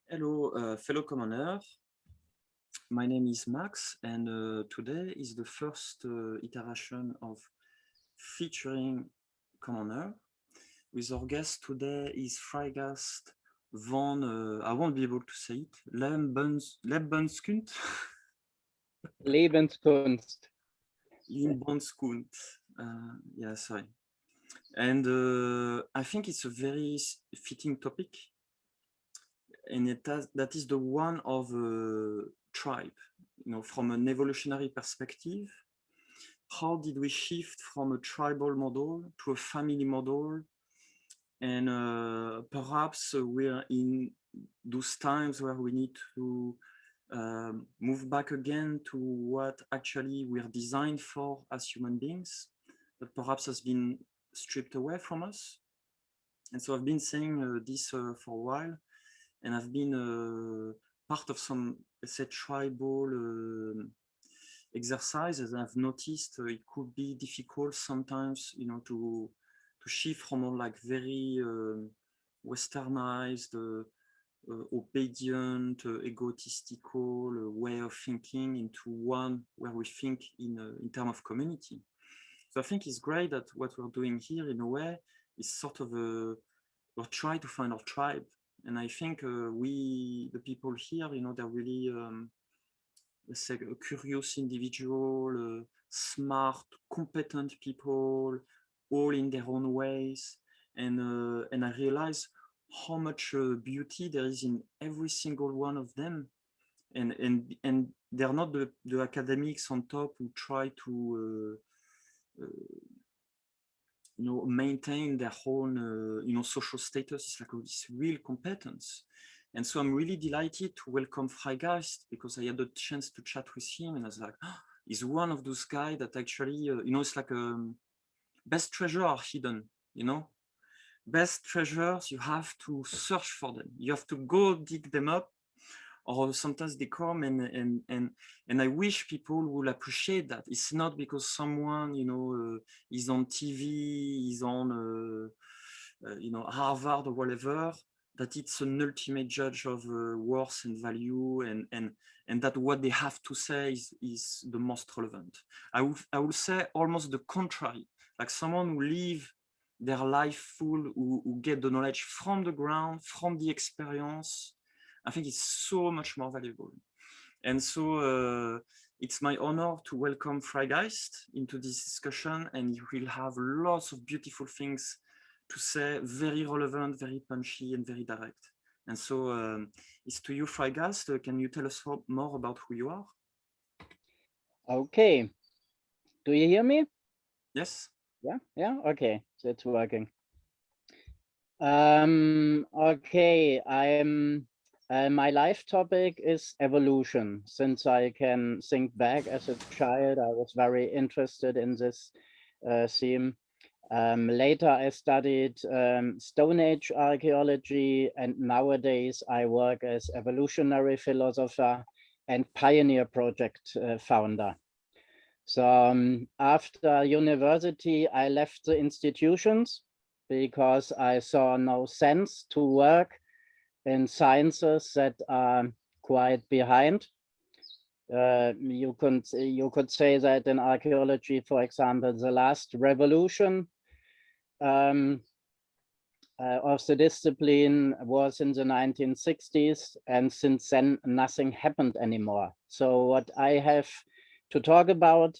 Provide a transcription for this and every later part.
Hello, fellow commoner. My name is Max, and today is the first iteration of featuring commoner. With our guest today is Freigeist Von, I won't be able to say it, Lebenskunst? Lebenskunst. Lebenskunst. Yeah, sorry. And I think it's a very fitting topic, and that is the one of tribe. From an evolutionary perspective, how did we shift from a tribal model to a family model? And perhaps we're in those times where we need to move back again to what actually we're designed for as human beings, that perhaps has been stripped away from us. And so I've been saying this for a while, and I've been part of some, let's say, tribal exercises. I've noticed it could be difficult sometimes, to shift from a like very westernized, obedient, egotistical way of thinking into one where we think in terms of community. So I think it's great that what we're doing here, in a way, is sort of we're trying to find our tribe. And I think the people here, they're really, let's say, a curious individual, smart, competent people, all in their own ways. And I realize how much beauty there is in every single one of them. And they're not the academics on top who try to maintain their own social status. It's like this real competence. And so I'm really delighted to welcome Freigeist, because I had the chance to chat with him, and I was like, oh, he's one of those guys that actually it's like best treasures are hidden. Best treasures, you have to search for them, you have to go dig them up, or sometimes they come, and I wish people would appreciate that. It's not because someone is on TV, is on Harvard or whatever, that it's an ultimate judge of worth and value, and that what they have to say is the most relevant. I would say almost the contrary, like someone who live their life full, who get the knowledge from the ground, from the experience. I think it's so much more valuable. And so it's my honor to welcome Freigeist into this discussion, and he will have lots of beautiful things to say, very relevant, very punchy, and very direct. And so it's to you, Freigeist. Can you tell us more about who you are? Okay. Do you hear me? Yes. Yeah. Okay. So it's working. Okay. My life topic is evolution. Since I can think back as a child, I was very interested in this theme. Later, I studied Stone Age archaeology, and nowadays I work as evolutionary philosopher and pioneer project founder. So after university, I left the institutions because I saw no sense to work in sciences that are quite behind. You could say that in archaeology, for example, the last revolution of the discipline was in the 1960s, and since then nothing happened anymore. So what I have to talk about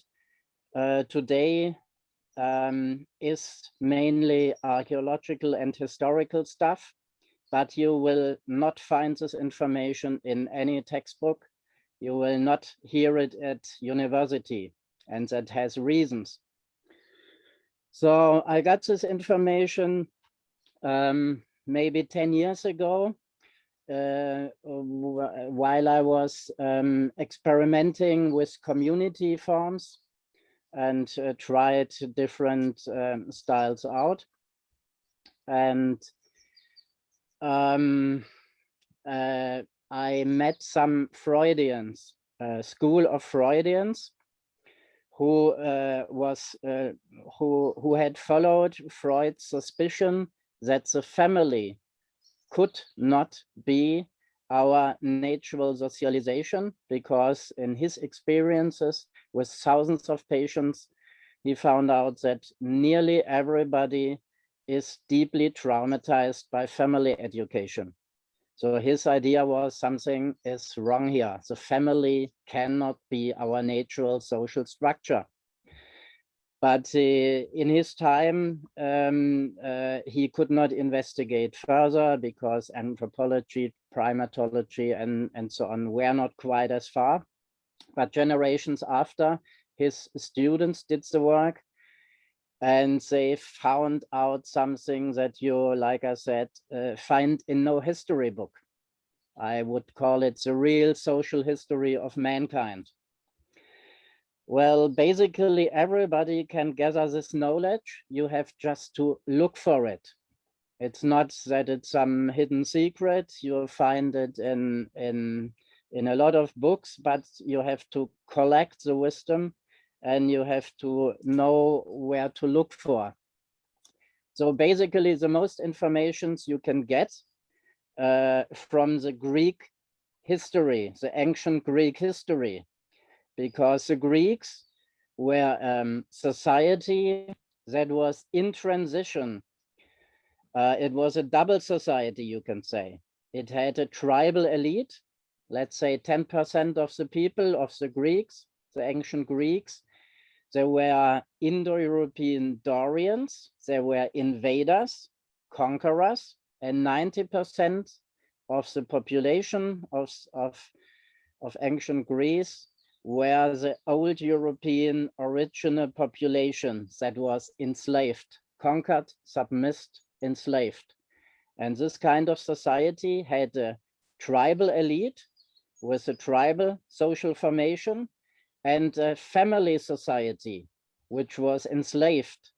today is mainly archaeological and historical stuff, but you will not find this information in any textbook. You will not hear it at university, and that has reasons. So I got this information maybe 10 years ago, while I was experimenting with community forms and tried different styles out. And I met some Freudians, school of Freudians, who who had followed Freud's suspicion that the family could not be our natural socialization, because in his experiences with thousands of patients, he found out that nearly everybody is deeply traumatized by family education. So his idea was something is wrong here. The family cannot be our natural social structure. But in his time, he could not investigate further because anthropology, primatology, and so on were not quite as far. But generations after, his students did the work, and they found out something that you, like I said, find in no history book. I would call it the real social history of mankind. Well, basically everybody can gather this knowledge. You have just to look for it. It's not that it's some hidden secret. You'll find it in a lot of books, but you have to collect the wisdom and you have to know where to look for. So basically the most informations you can get from the Greek history, the ancient Greek history, because the Greeks were society that was in transition. It was a double society, you can say. It had a tribal elite, let's say 10% of the people of the Greeks, the ancient Greeks. There were Indo-European Dorians, there were invaders, conquerors, and 90% of the population of ancient Greece were the old European original population that was enslaved, conquered, submissed, enslaved. And this kind of society had a tribal elite with a tribal social formation and a family society, which was enslaved.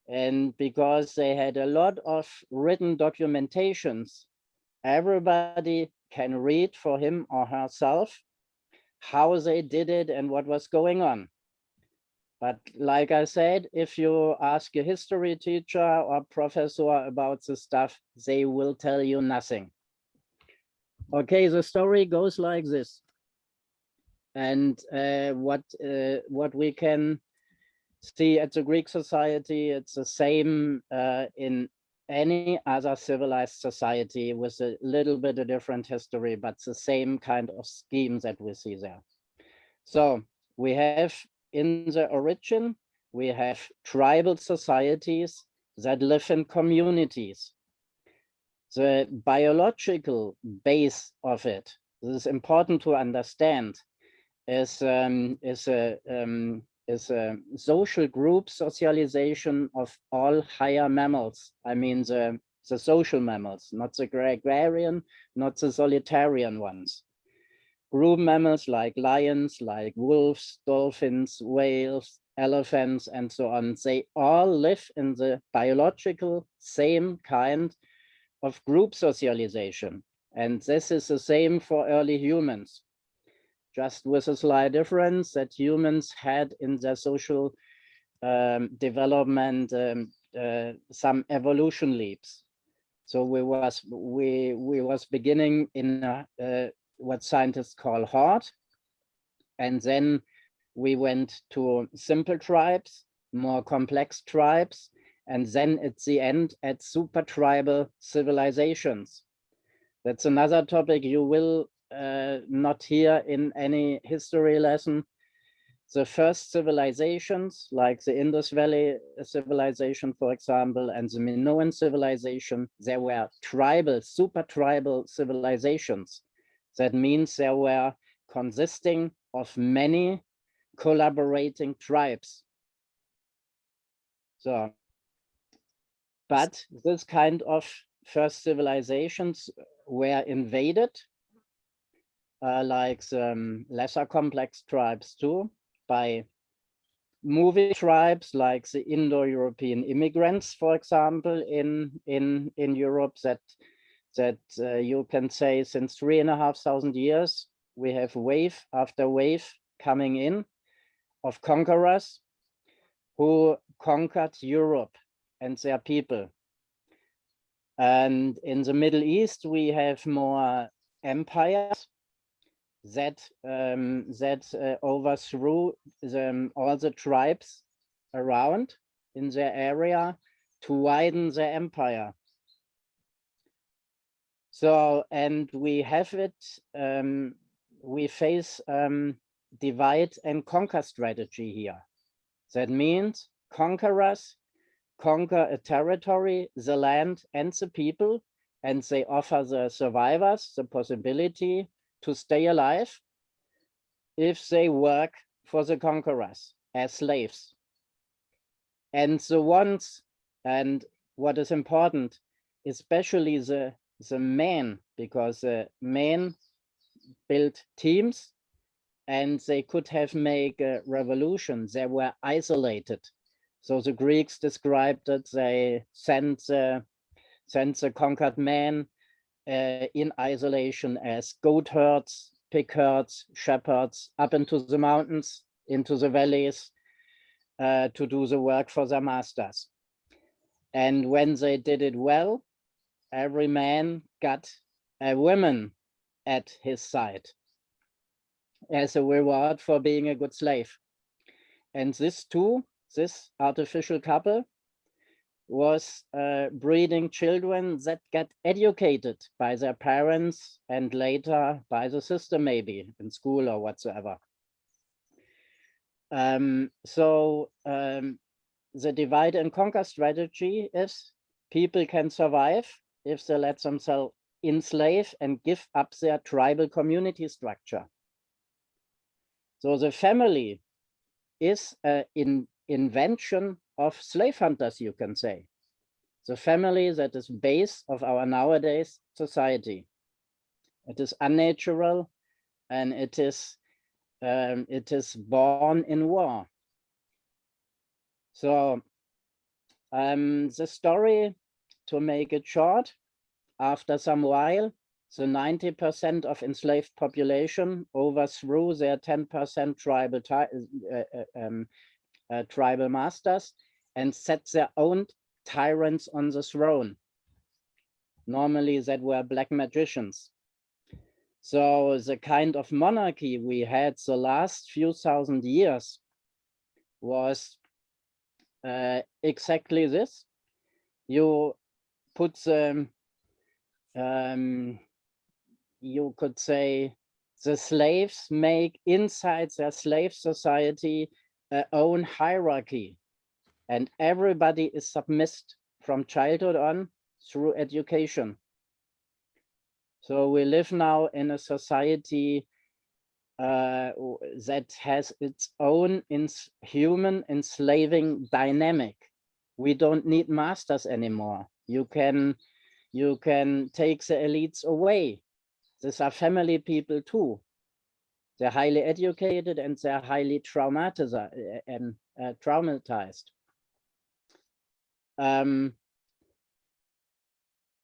And because they had a lot of written documentations, everybody can read for him or herself how they did it and what was going on. But like I said, if you ask a history teacher or professor about this stuff, they will tell you nothing. Okay, the story goes like this. And what we can see at the Greek society, it's the same in any other civilized society with a little bit of different history, but the same kind of scheme that we see there. So we have in the origin, we have tribal societies that live in communities. The biological base of it, this is important to understand, is a social group socialization of all higher mammals. I mean the social mammals, not the gregarian, not the solitarian ones. Group mammals like lions, like wolves, dolphins, whales, elephants, and so on, they all live in the biological same kind of group socialization. And this is the same for early humans, just with a slight difference that humans had in their social development some evolution leaps. So we was beginning in what scientists call horde, and then we went to simple tribes, more complex tribes, and then at the end at super tribal civilizations. That's another topic you will not hear in any history lesson. The first civilizations, like the Indus Valley civilization, for example, and the Minoan civilization, there were tribal, super tribal civilizations. That means they were consisting of many collaborating tribes. So, but this kind of first civilizations were invaded, like some lesser complex tribes too, by moving tribes like the Indo-European immigrants, for example, in Europe, that you can say since 3,500 years, we have wave after wave coming in of conquerors who conquered Europe and their people. And in the Middle East, we have more empires that overthrew all the tribes around in their area to widen their empire. So, and we have it, we face divide and conquer strategy here. That means conquerors conquer a territory, the land and the people, and they offer the survivors the possibility to stay alive if they work for the conquerors as slaves. And the ones, and what is important, especially the men, because the men built teams and they could have made a revolution. They were isolated. So the Greeks described that they sent the conquered men in isolation as goat herds, pig herds, shepherds, up into the mountains, into the valleys, to do the work for their masters. And when they did it well, every man got a woman at his side as a reward for being a good slave. And this artificial couple was breeding children that get educated by their parents and later by the system, maybe in school or whatsoever. The divide and conquer strategy is people can survive if they let themselves enslave and give up their tribal community structure. So the family is an invention of slave hunters, you can say. The family that is base of our nowadays society. It is unnatural and it is born in war. So the story, to make it short, after some while, the 90% of enslaved population overthrew their 10% tribal masters and set their own tyrants on the throne. Normally that were black magicians. So the kind of monarchy we had the last few thousand years was exactly this. You put the, you could say, the slaves make inside their slave society their own hierarchy, and everybody is submissed from childhood on through education. So we live now in a society that has its own human enslaving dynamic. We don't need masters anymore. You can take the elites away. These are family people too. They're highly educated and they're highly traumatized.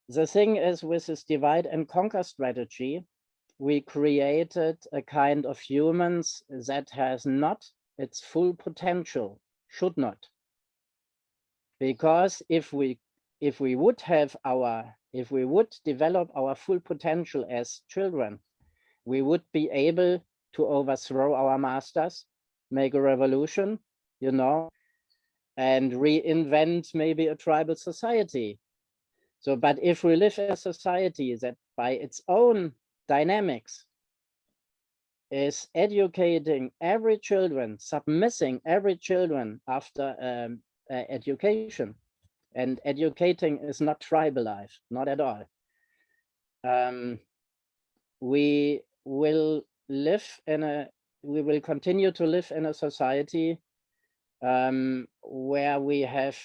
The thing is, with this divide and conquer strategy, we created a kind of humans that has not its full potential, should not. Because if we would develop our full potential as children, we would be able to overthrow our masters, make a revolution, you know, and reinvent maybe a tribal society. So, but if we live in a society that by its own dynamics is educating every children, submissing every children after education, and educating is not tribal life, not at all. We will continue to live in a society where we have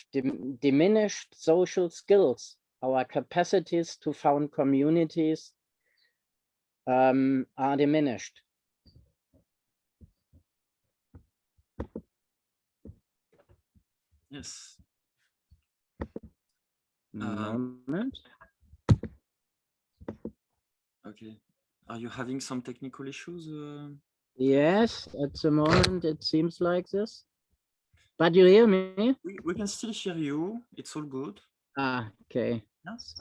diminished social skills. Our capacities to found communities are diminished. Yes. Moment. Okay. Are you having some technical issues? Yes, at the moment it seems like this. But you hear me? We can still hear you. It's all good. Ah, okay. Yes.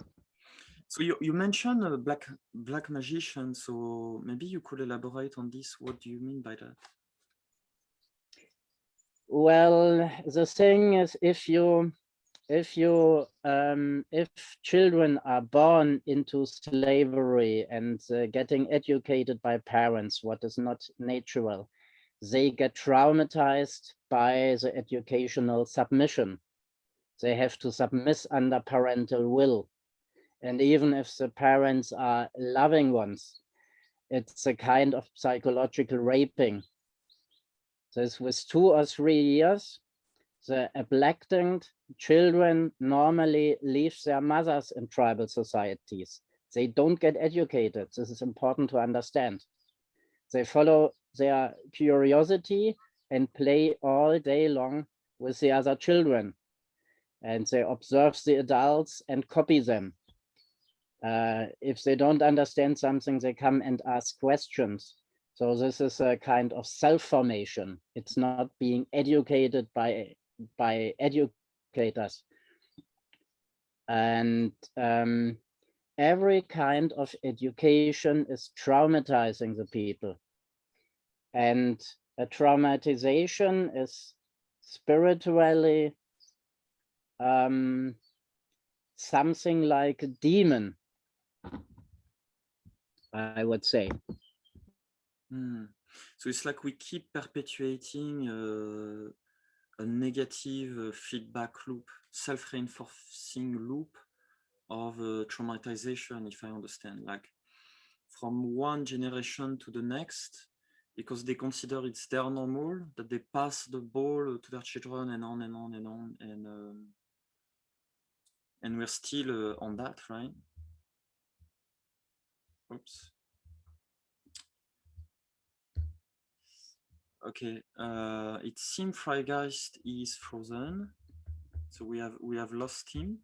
So you mentioned a black magician, so maybe you could elaborate on this. What do you mean by that? Well, the thing is, if children are born into slavery and getting educated by parents, what is not natural, they get traumatized by the educational submission. They have to submit under parental will. And even if the parents are loving ones, it's a kind of psychological raping. This with 2 or 3 years, the abducted children normally leave their mothers in tribal societies. They don't get educated. This is important to understand. They follow their curiosity and play all day long with the other children. And they observe the adults and copy them. If they don't understand something, they come and ask questions. So this is a kind of self-formation. It's not being educated by educators. And every kind of education is traumatizing the people. And a traumatization is spiritually something like a demon, I would say. So it's like we keep perpetuating a negative feedback loop, self-reinforcing loop of traumatization, if I understand, like from one generation to the next, because they consider it's their normal, that they pass the ball to their children and on and on and on, and we're still on that, right? Oops. Okay, it seems Freigeist is frozen, so we have lost him.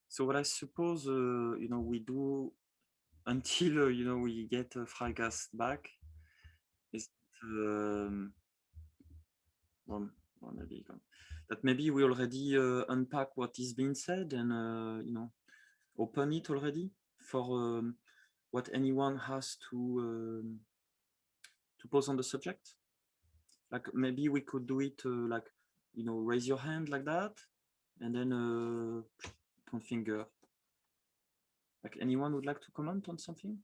So what I suppose we do until we get Freigeist back is well, maybe that maybe we already unpack what is being said and open it already for what anyone has to pose on the subject. Like maybe we could do it like raise your hand like that, and then point finger. Like anyone would like to comment on something?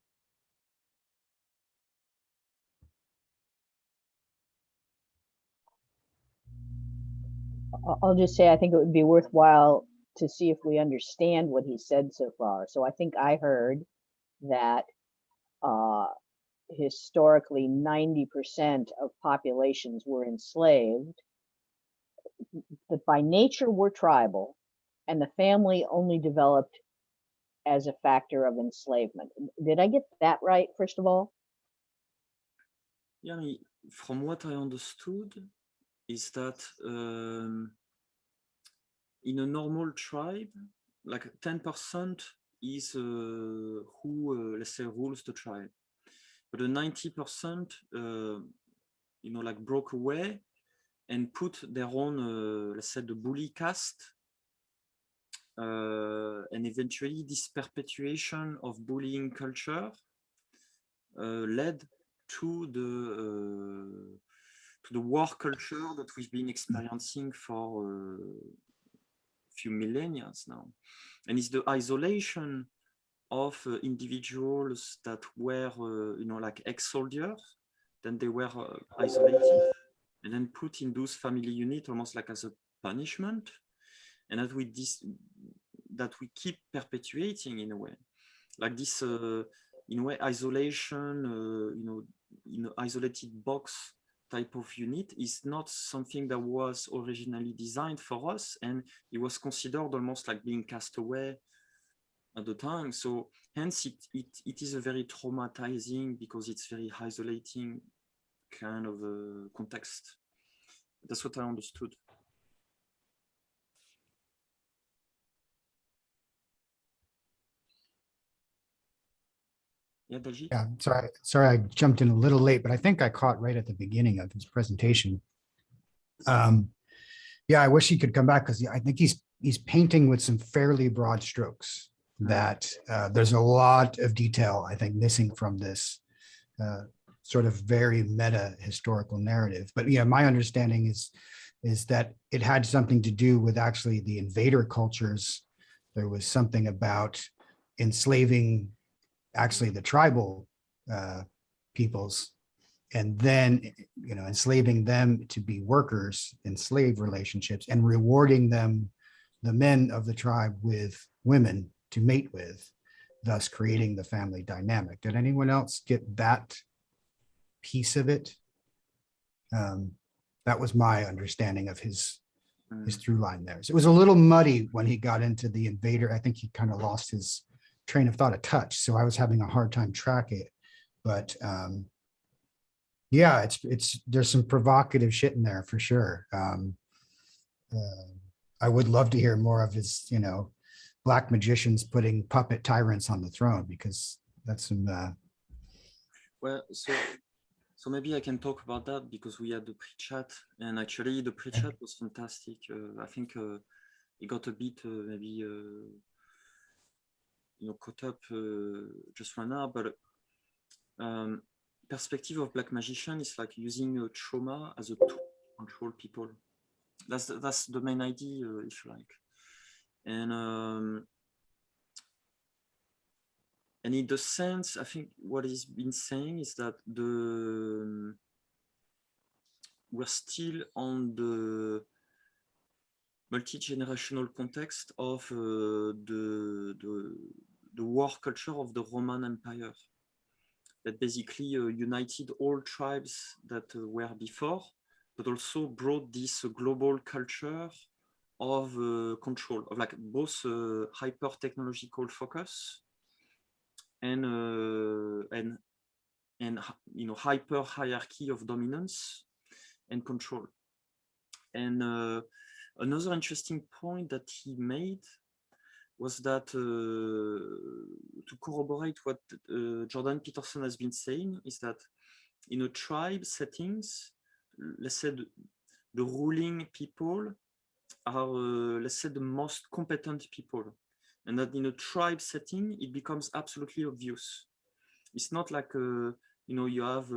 I'll just say I think it would be worthwhile to see if we understand what he said so far. So I think I heard that historically 90% of populations were enslaved, but by nature we're tribal, and the family only developed as a factor of enslavement. Did I get that right, first of all? Yeah, from what I understood is that in a normal tribe, like 10% is who, let's say, rules the tribe. But the 90%, like broke away and put their own, let's say, the bully caste. And eventually this perpetuation of bullying culture led to the war culture that we've been experiencing for a few millennia now. And it's the isolation of individuals that were, like ex-soldiers, then they were isolated and then put in those family units almost like as a punishment, and that we keep perpetuating in a way, like this, in a way, isolation, in an isolated box type of unit is not something that was originally designed for us, and it was considered almost like being cast away at the time. So hence it is a very traumatizing, because it's very isolating kind of a context. That's what I understood. Yeah, Daji? Yeah, sorry, I jumped in a little late, but I think I caught right at the beginning of his presentation. Yeah, I wish he could come back, because I think he's painting with some fairly broad strokes. that there's a lot of detail, I think, missing from this sort of very meta historical narrative. But yeah, my understanding is that it had something to do with actually the invader cultures. There was something about enslaving actually the tribal peoples, and then enslaving them to be workers in slave relationships and rewarding them, the men of the tribe, with women to mate with, thus creating the family dynamic. Did anyone else get that piece of it? That was my understanding of his through line there. So it was a little muddy when he got into the invader. I think he kind of lost his train of thought a touch. So I was having a hard time tracking it. But yeah, it's there's some provocative shit in there for sure. I would love to hear more of his, black magicians putting puppet tyrants on the throne, because that's some. Well, so maybe I can talk about that, because we had the pre-chat, and actually the pre-chat was fantastic. I think it got a bit maybe caught up just right now, but perspective of black magician is like using trauma as a tool to control people. That's the main idea, if you like. And in the sense, I think what he's been saying is that we're still on the multi-generational context of the war culture of the Roman Empire, that basically united all tribes that were before, but also brought this global culture of control, of like both hyper technological focus and hyper hierarchy of dominance and control. And another interesting point that he made was that to corroborate what Jordan Peterson has been saying, is that in a tribe settings, let's say the ruling people are, let's say, the most competent people. And that in a tribe setting, it becomes absolutely obvious. It's not like, you have,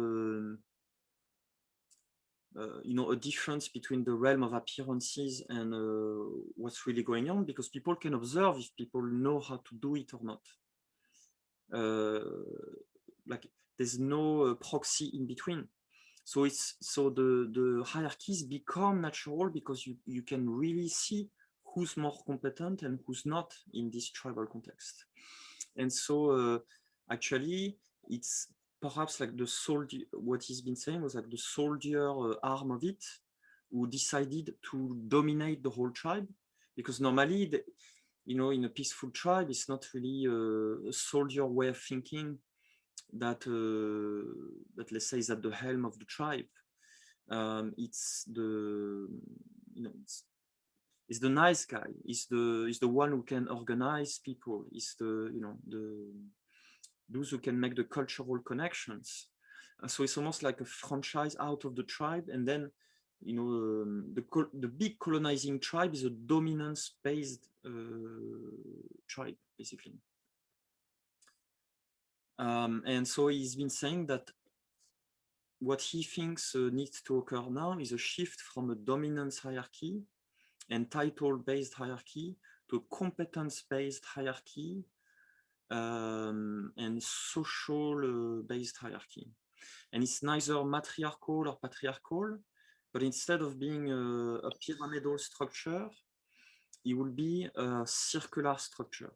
a difference between the realm of appearances and what's really going on, because people can observe if people know how to do it or not. Like there's no proxy in between. So the hierarchies become natural, because you can really see who's more competent and who's not in this tribal context. And so actually it's perhaps like the soldier, what he's been saying was like the soldier arm of it, who decided to dominate the whole tribe, because normally in a peaceful tribe, it's not really a soldier way of thinking that let's say is at the helm of the tribe. It's the it's the nice guy. It's the one who can organize people. It's those who can make the cultural connections. So it's almost like a franchise out of the tribe, and then the big colonizing tribe is a dominance-based tribe, basically. And so he's been saying that what he thinks needs to occur now is a shift from a dominance hierarchy and title-based hierarchy to a competence-based hierarchy and social-based hierarchy. And it's neither matriarchal or patriarchal, but instead of being a pyramidal structure, it will be a circular structure.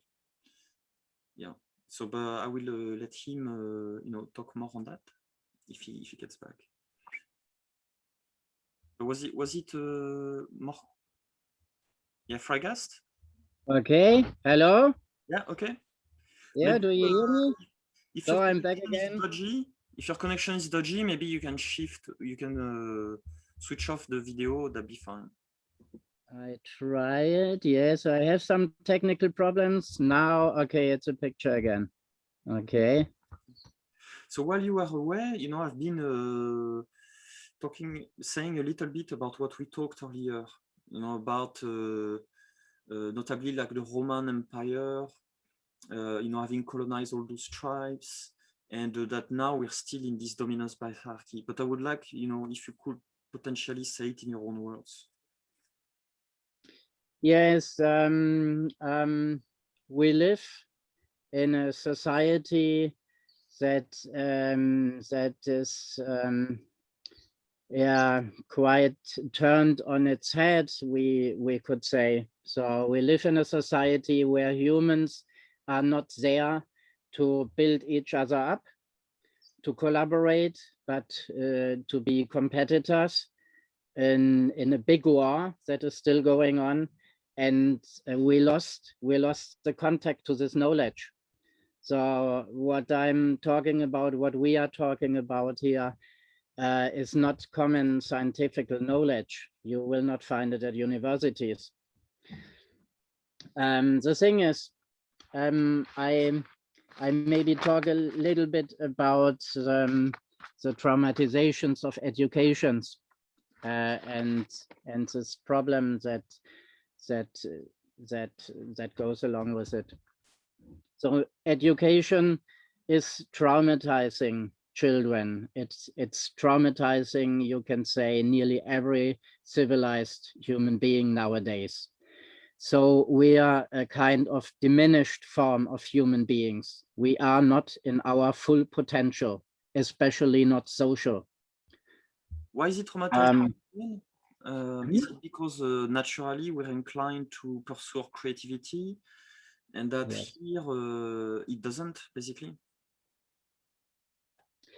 Yeah. So, but I will let him, talk more on that if he gets back. But was it more? Yeah, Freigeist? Okay, hello? Yeah, okay. Yeah, Maybe, do you hear me? if So your I'm back connection is again. dodgy, if your connection is dodgy, maybe you can switch off the video, that'd be fine. I try it. Yes, I have some technical problems now. Okay, it's a picture again. Okay. So while you are away, I've been saying a little bit about what we talked earlier, about notably like the Roman Empire having colonized all those tribes, and that now we're still in this dominance by hierarchy. But I would like, if you could potentially say it in your own words. Yes, we live in a society that is quite turned on its head, we could say. So we live in a society where humans are not there to build each other up, to collaborate, but to be competitors in a big war that is still going on. And we lost the contact to this knowledge. So what I'm talking about, what we are talking about here, is not common scientific knowledge. You will not find it at universities. The thing is, I maybe talk a little bit about the traumatizations of educations, and this problem that goes along with it. So education is traumatizing children. It's traumatizing, you can say, nearly every civilized human being nowadays. So we are a kind of diminished form of human beings. We are not in our full potential, especially not social. Why is it traumatizing? Is it because naturally we're inclined to pursue creativity, and that here it doesn't, basically?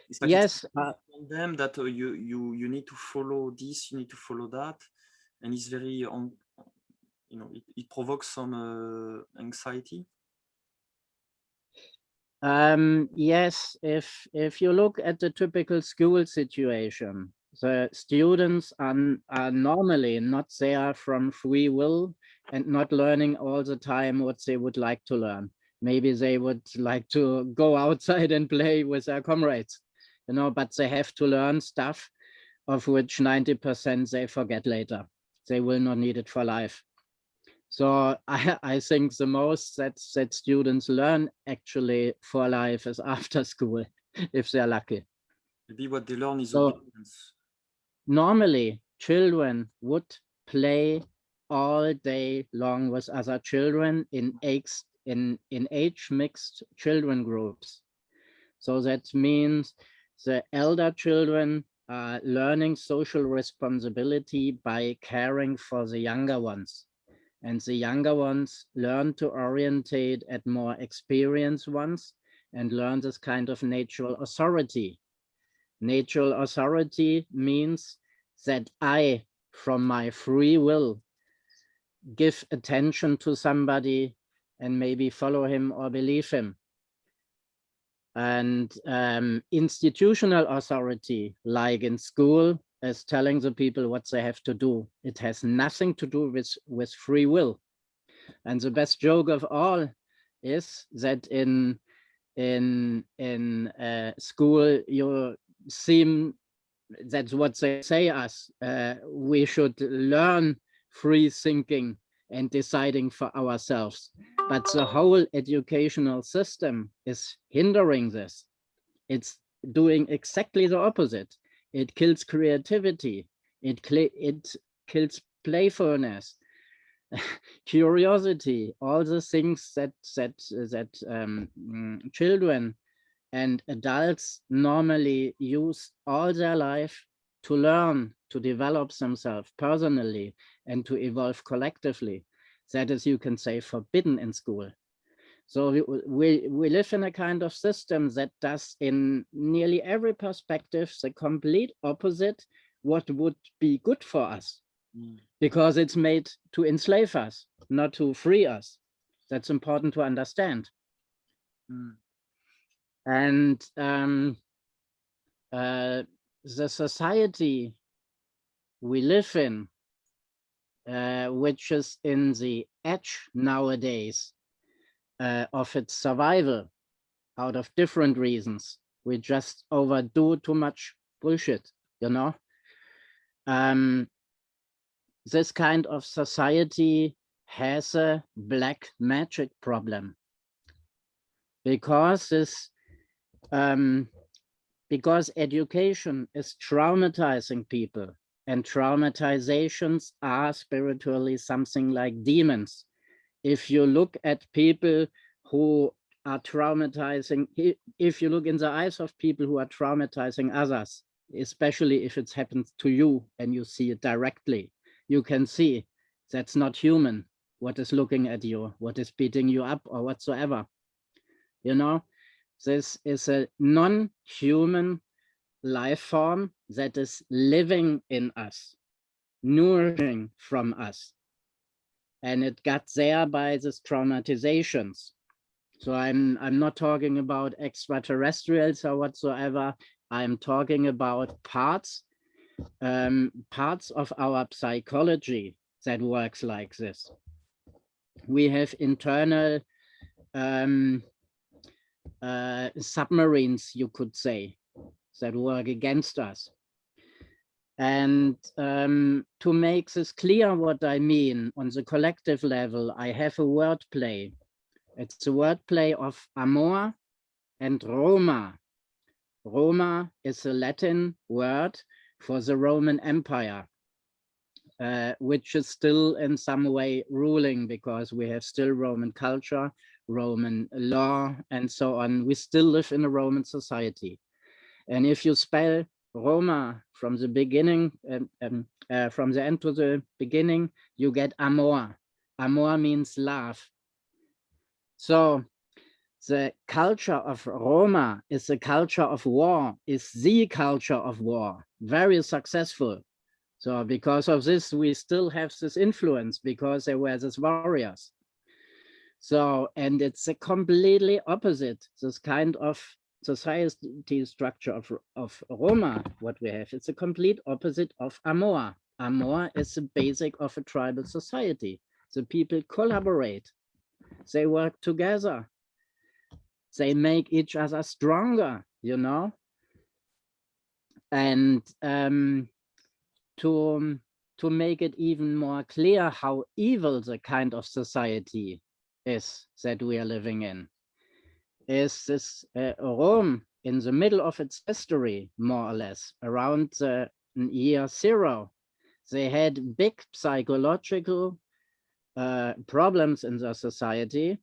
It's like yes, on them that you need to follow this, you need to follow that, and it's very it provokes some anxiety. Yes, if you look at the typical school situation, the students are normally not there from free will and not learning all the time what they would like to learn. Maybe they would like to go outside and play with their comrades, but they have to learn stuff of which 90% they forget later. They will not need it for life. So I think the most that students learn actually for life is after school, if they're lucky. Maybe what they learn is So obedience. normally children would play all day long with other children in age mixed children groups. So that means the elder children are learning social responsibility by caring for the younger ones. And the younger ones learn to orientate at more experienced ones and learn this kind of natural authority. Natural authority means that I, from my free will, give attention to somebody and maybe follow him or believe him. And institutional authority, like in school, is telling the people what they have to do. It has nothing to do with free will. And the best joke of all is that in school, you seem, that's what they say us, we should learn free thinking and deciding for ourselves. But the whole educational system is hindering this. It's doing exactly the opposite. It kills creativity. It kills playfulness, curiosity, all the things that children and adults normally use all their life to learn, to develop themselves personally and to evolve collectively. That is, you can say, forbidden in school. So we live in a kind of system that does in nearly every perspective the complete opposite what would be good for us, because it's made to enslave us, not to free us. That's important to understand. And the society we live in, which is in the edge nowadays of its survival out of different reasons. We just overdo too much bullshit, this kind of society has a black magic problem. because this because education is traumatizing people, and traumatizations are spiritually something like demons. If you look at people who are traumatizing, if you look in the eyes of people who are traumatizing others, especially if it's happened to you and you see it directly, you can see that's not human, what is looking at you, what is beating you up or whatsoever. You know, this is a non-human life form that is living in us, nourishing from us. And it got there by these traumatizations. So I'm not talking about extraterrestrials or whatsoever. I'm talking about parts of our psychology that works like this. We have internal submarines, you could say, that work against us. And to make this clear what I mean on the collective level, I have a wordplay. It's a wordplay of amor and Roma. Roma is a Latin word for the Roman Empire, which is still in some way ruling because we have still Roman culture, Roman law, and so on. We still live in a Roman society. And if you spell Roma from the beginning, from the end to the beginning, you get amor. Amor means love. So the culture of Roma is the culture of war, is the culture of war, very successful. So because of this, we still have this influence because they were these warriors. So, and it's a completely opposite, this kind of society structure of Roma, what we have. It's a complete opposite of Amor. Amor is the basic of a tribal society. The people collaborate, they work together, they make each other stronger, you know? And to make it even more clear how evil the kind of society is that we are living in, is this Rome in the middle of its history, more or less, around the year 0. They had big psychological problems in their society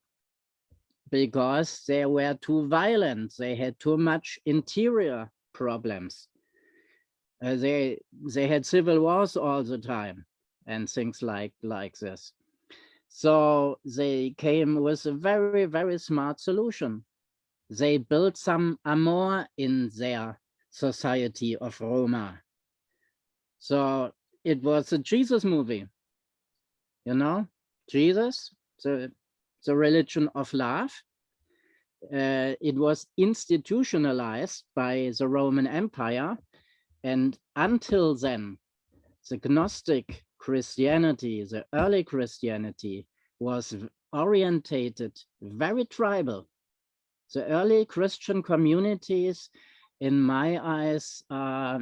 because they were too violent. They had too much interior problems. They had civil wars all the time and things like this. So they came with a very, very smart solution. They built some amor in their society of Roma. So it was a Jesus movie, you know, Jesus, the religion of love. It was institutionalized by the Roman Empire. And until then, the Gnostic Christianity, the early Christianity, was orientated very tribal. The early Christian communities, in my eyes, are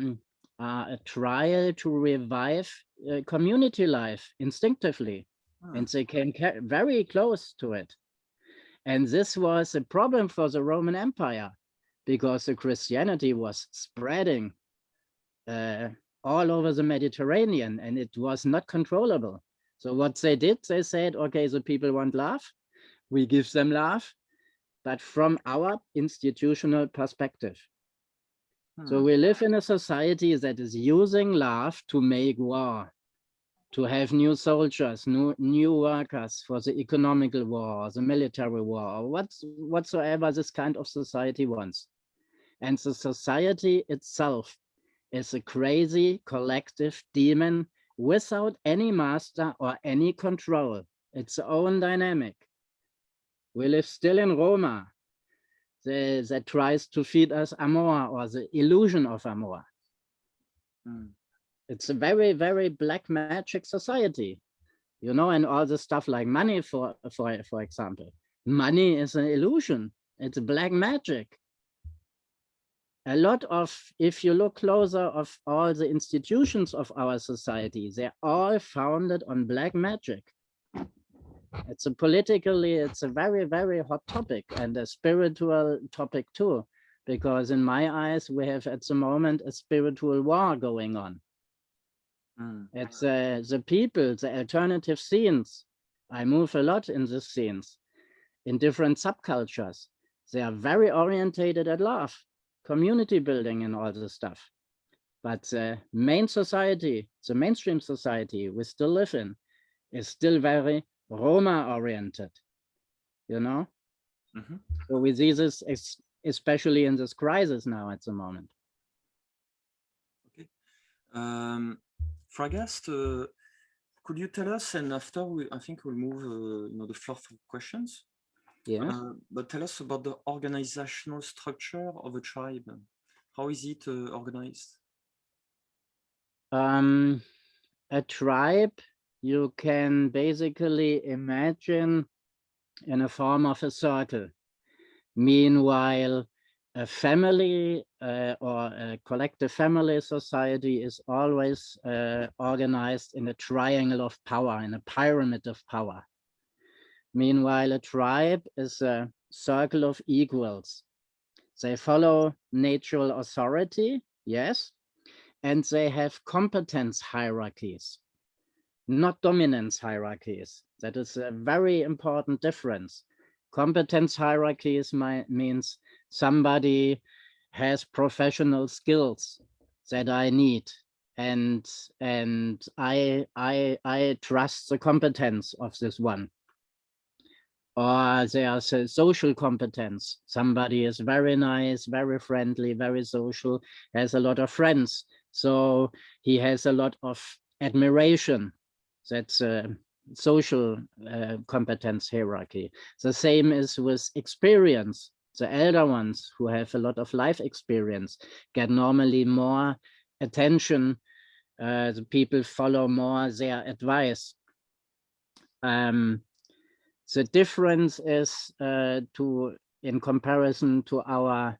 a trial to revive community life instinctively. And they came very close to it. And this was a problem for the Roman Empire because the Christianity was spreading all over the Mediterranean, and it was not controllable. So what they did, they said, okay, the people want love, we give them love, but from our institutional perspective. So we live in a society that is using love to make war, to have new soldiers, new workers for the economical war, the military war, or whatsoever this kind of society wants. And the society itself is a crazy collective demon without any master or any control. Its own dynamic. We live still in Roma that tries to feed us amor, or the illusion of amor. It's a very, very black magic society, you know, and all the stuff like money, for example. Money is an illusion. It's black magic. A lot of, if you look closer, of all the institutions of our society, they're all founded on black magic. It's a politically, it's a very, very hot topic, and a spiritual topic too, because in my eyes, we have at the moment a spiritual war going on. It's the people, the alternative scenes. I move a lot in these scenes, in different subcultures. They are very orientated at love, community building and all this stuff. But the main society, the mainstream society we still live in, is still very Roma oriented, you know? So we see this especially in this crisis now at the moment. Okay. Freigeist, could you tell us, and after I think we'll move the floor for questions. Yeah. But tell us about the organizational structure of a tribe. How is it organized? A tribe you can basically imagine in a form of a circle. Meanwhile, a family or a collective family society is always organized in a triangle of power, in a pyramid of power. Meanwhile, a tribe is a circle of equals. They follow natural authority, yes, and they have competence hierarchies, not dominance hierarchies. That is a very important difference. Competence hierarchies means somebody has professional skills that I need, and I trust the competence of this one. Or there's a social competence. Somebody is very nice, very friendly, very social, has a lot of friends. So he has a lot of admiration. That's a social competence hierarchy. The same is with experience. The elder ones who have a lot of life experience get normally more attention. The people follow more their advice. The difference is in comparison to our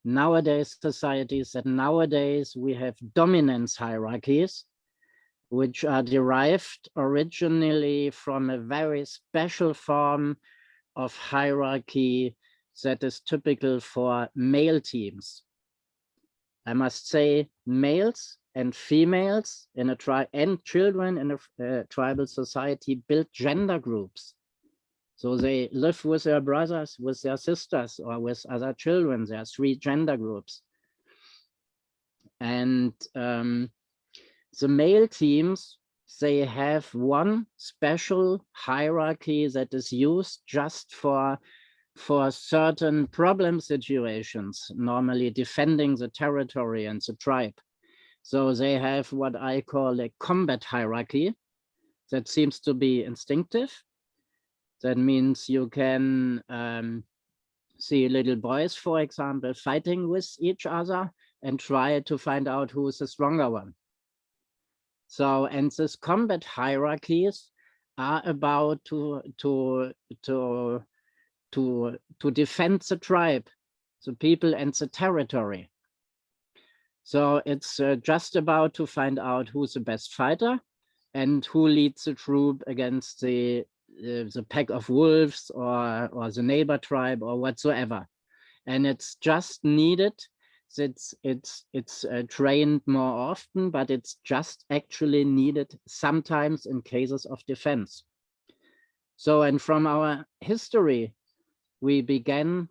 nowadays societies, that nowadays we have dominance hierarchies, which are derived originally from a very special form of hierarchy that is typical for male teams. I must say males and females in a tribe and children in a tribal society build gender groups. So they live with their brothers, with their sisters, or with other children. There are 3 gender groups. And the male teams, they have one special hierarchy that is used just for certain problem situations, normally defending the territory and the tribe. So they have what I call a combat hierarchy that seems to be instinctive. That means you can see little boys, for example, fighting with each other and try to find out who is the stronger one. So, and these combat hierarchies are about to defend the tribe, the people and the territory. So it's just about to find out who's the best fighter and who leads the troop against the pack of wolves or the neighbor tribe or whatsoever. And it's just needed. It's trained more often, but it's just actually needed sometimes in cases of defense. So, and from our history, we began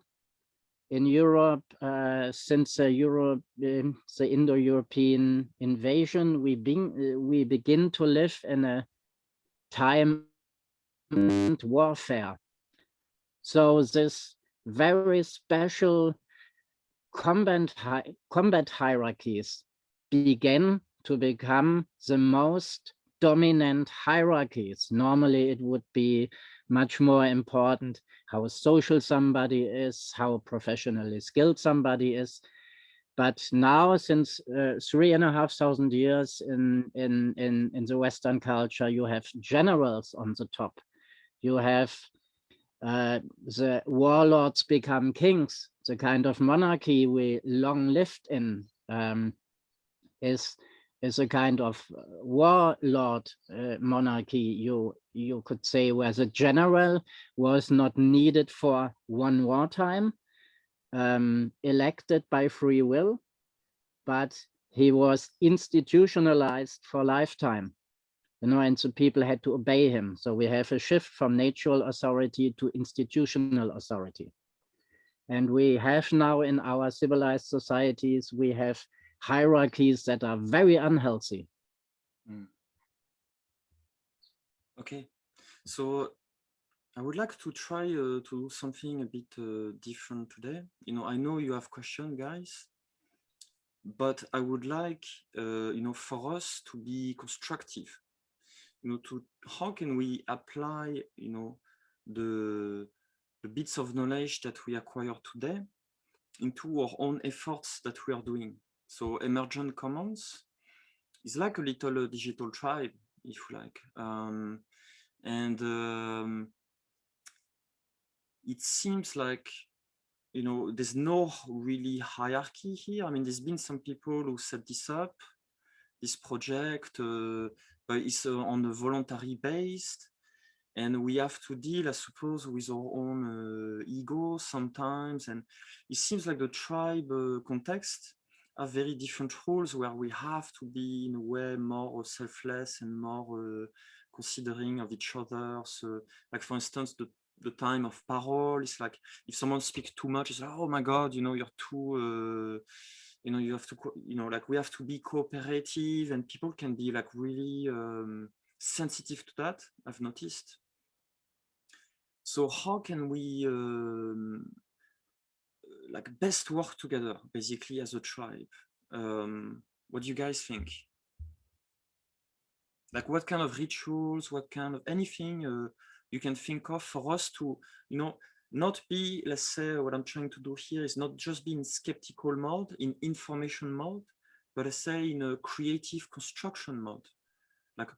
in Europe since the Indo-European invasion. We begin to live in a time of warfare. So this very special combat hierarchies began to become the most dominant hierarchies. Normally it would be much more important how social somebody is, how professionally skilled somebody is. But now, since 3,500 years in the Western culture, you have generals on the top. You have the warlords become kings. The kind of monarchy we long lived in is is a kind of warlord monarchy, you could say, where the general was not needed for one wartime, elected by free will, but he was institutionalized for lifetime. You know, and so people had to obey him. So we have a shift from natural authority to institutional authority. And we have now in our civilized societies, we have hierarchies that are very unhealthy. Okay, so I would like to try to do something a bit different today. You know, I know you have questions, guys, but I would like, you know, for us to be constructive. You know, to how can we apply, you know, the bits of knowledge that we acquire today into our own efforts that we are doing. So emergent commons is like a little digital tribe, if you like. It seems like, you know, there's no really hierarchy here. I mean, there's been some people who set this up, this project, but it's on a voluntary based. And we have to deal, I suppose, with our own ego sometimes. And it seems like the tribe context have very different rules where we have to be in a way more selfless and more considering of each other. So, like, for instance, the time of parole, it's like if someone speaks too much, it's like, oh my God, you know, you're too, you know, you have to, you know, like we have to be cooperative, and people can be like really sensitive to that, I've noticed. So how can we like best work together, basically, as a tribe? What do you guys think? Like, what kind of rituals, what kind of anything you can think of for us to, you know, not be, let's say, what I'm trying to do here is not just be in skeptical mode, in information mode, but let's say in a creative construction mode. Like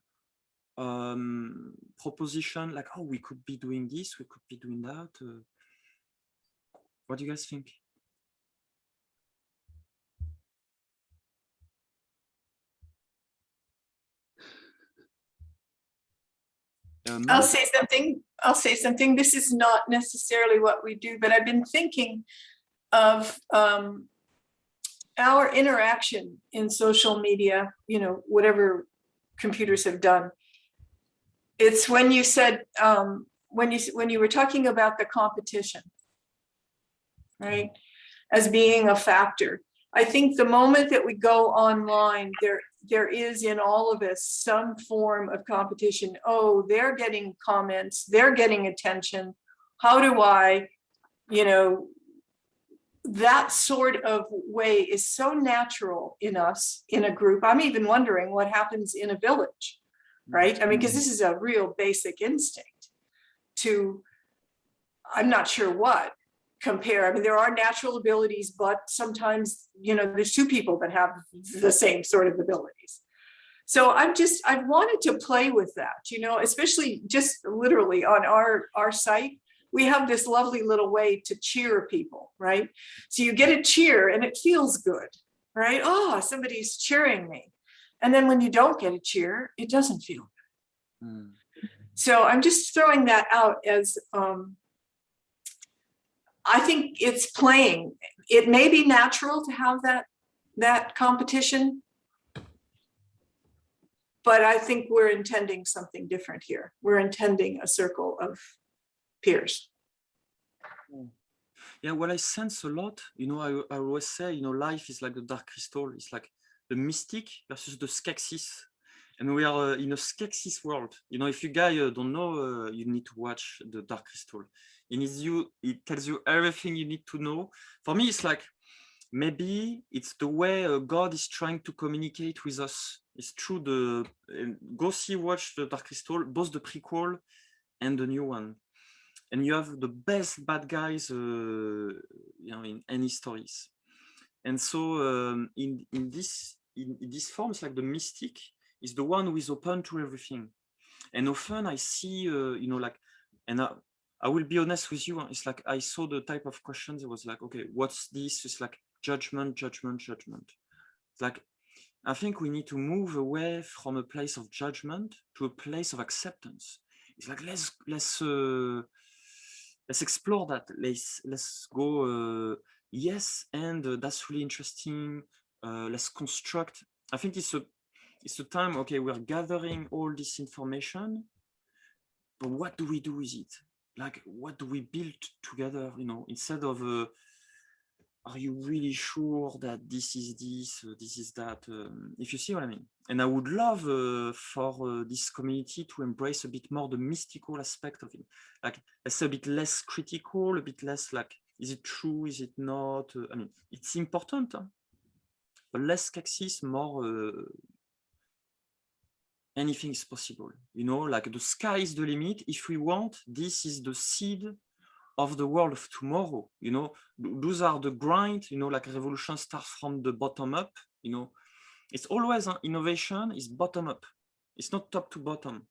proposition, like, oh, we could be doing this, we could be doing that. What do you guys think? I'll say something. This is not necessarily what we do, but I've been thinking of our interaction in social media, you know, whatever computers have done. It's when you said, when you were talking about the competition, right, as being a factor. I think the moment that we go online, there is in all of us some form of competition. Oh, they're getting comments, they're getting attention. How do I, you know, that sort of way is so natural in us, in a group. I'm even wondering what happens in a village, right? I mean, because this is a real basic instinct to, I'm not sure what, compare. I mean, there are natural abilities, but sometimes, you know, there's two people that have the same sort of abilities. So I've wanted to play with that, you know, especially just literally on our site. We have this lovely little way to cheer people, right? So you get a cheer and it feels good, right? Oh, somebody's cheering me. And then when you don't get a cheer, it doesn't feel good. So I'm just throwing that out as, I think it's playing. It may be natural to have that competition, but I think we're intending something different here. We're intending a circle of peers. Yeah, what I sense a lot, you know, I always say, you know, life is like the dark crystal. It's like the mystic versus the skeksis. And we are in a skeksis world. You know, if you guys don't know, you need to watch the dark crystal. It tells you everything you need to know. For me, it's like, maybe it's the way God is trying to communicate with us. It's through go watch the Dark Crystal, both the prequel and the new one. And you have the best bad guys, you know, in any stories. And so in this form, it's like the mystic is the one who is open to everything. And often I see, you know, like, and I will be honest with you, it's like I saw the type of questions. It was like, okay, what's this? It's like judgment. It's like I think we need to move away from a place of judgment to a place of acceptance. It's like let's explore that. Let's go. Yes, and that's really interesting. Let's construct. I think it's a time. Okay, we're gathering all this information, but what do we do with it? Like, what do we build together? You know, instead of are you really sure that this is this is that? If you see what I mean. And I would love for this community to embrace a bit more the mystical aspect of it. Like, let's say a bit less critical, a bit less like, is it true? Is it not? I mean, it's important, huh? But less skepsis, more anything is possible. You know, like the sky is the limit. If we want, this is the seed of the world of tomorrow. You know, those are the grind. You know, like revolution starts from the bottom up. You know, it's always innovation is bottom up. It's not top to bottom.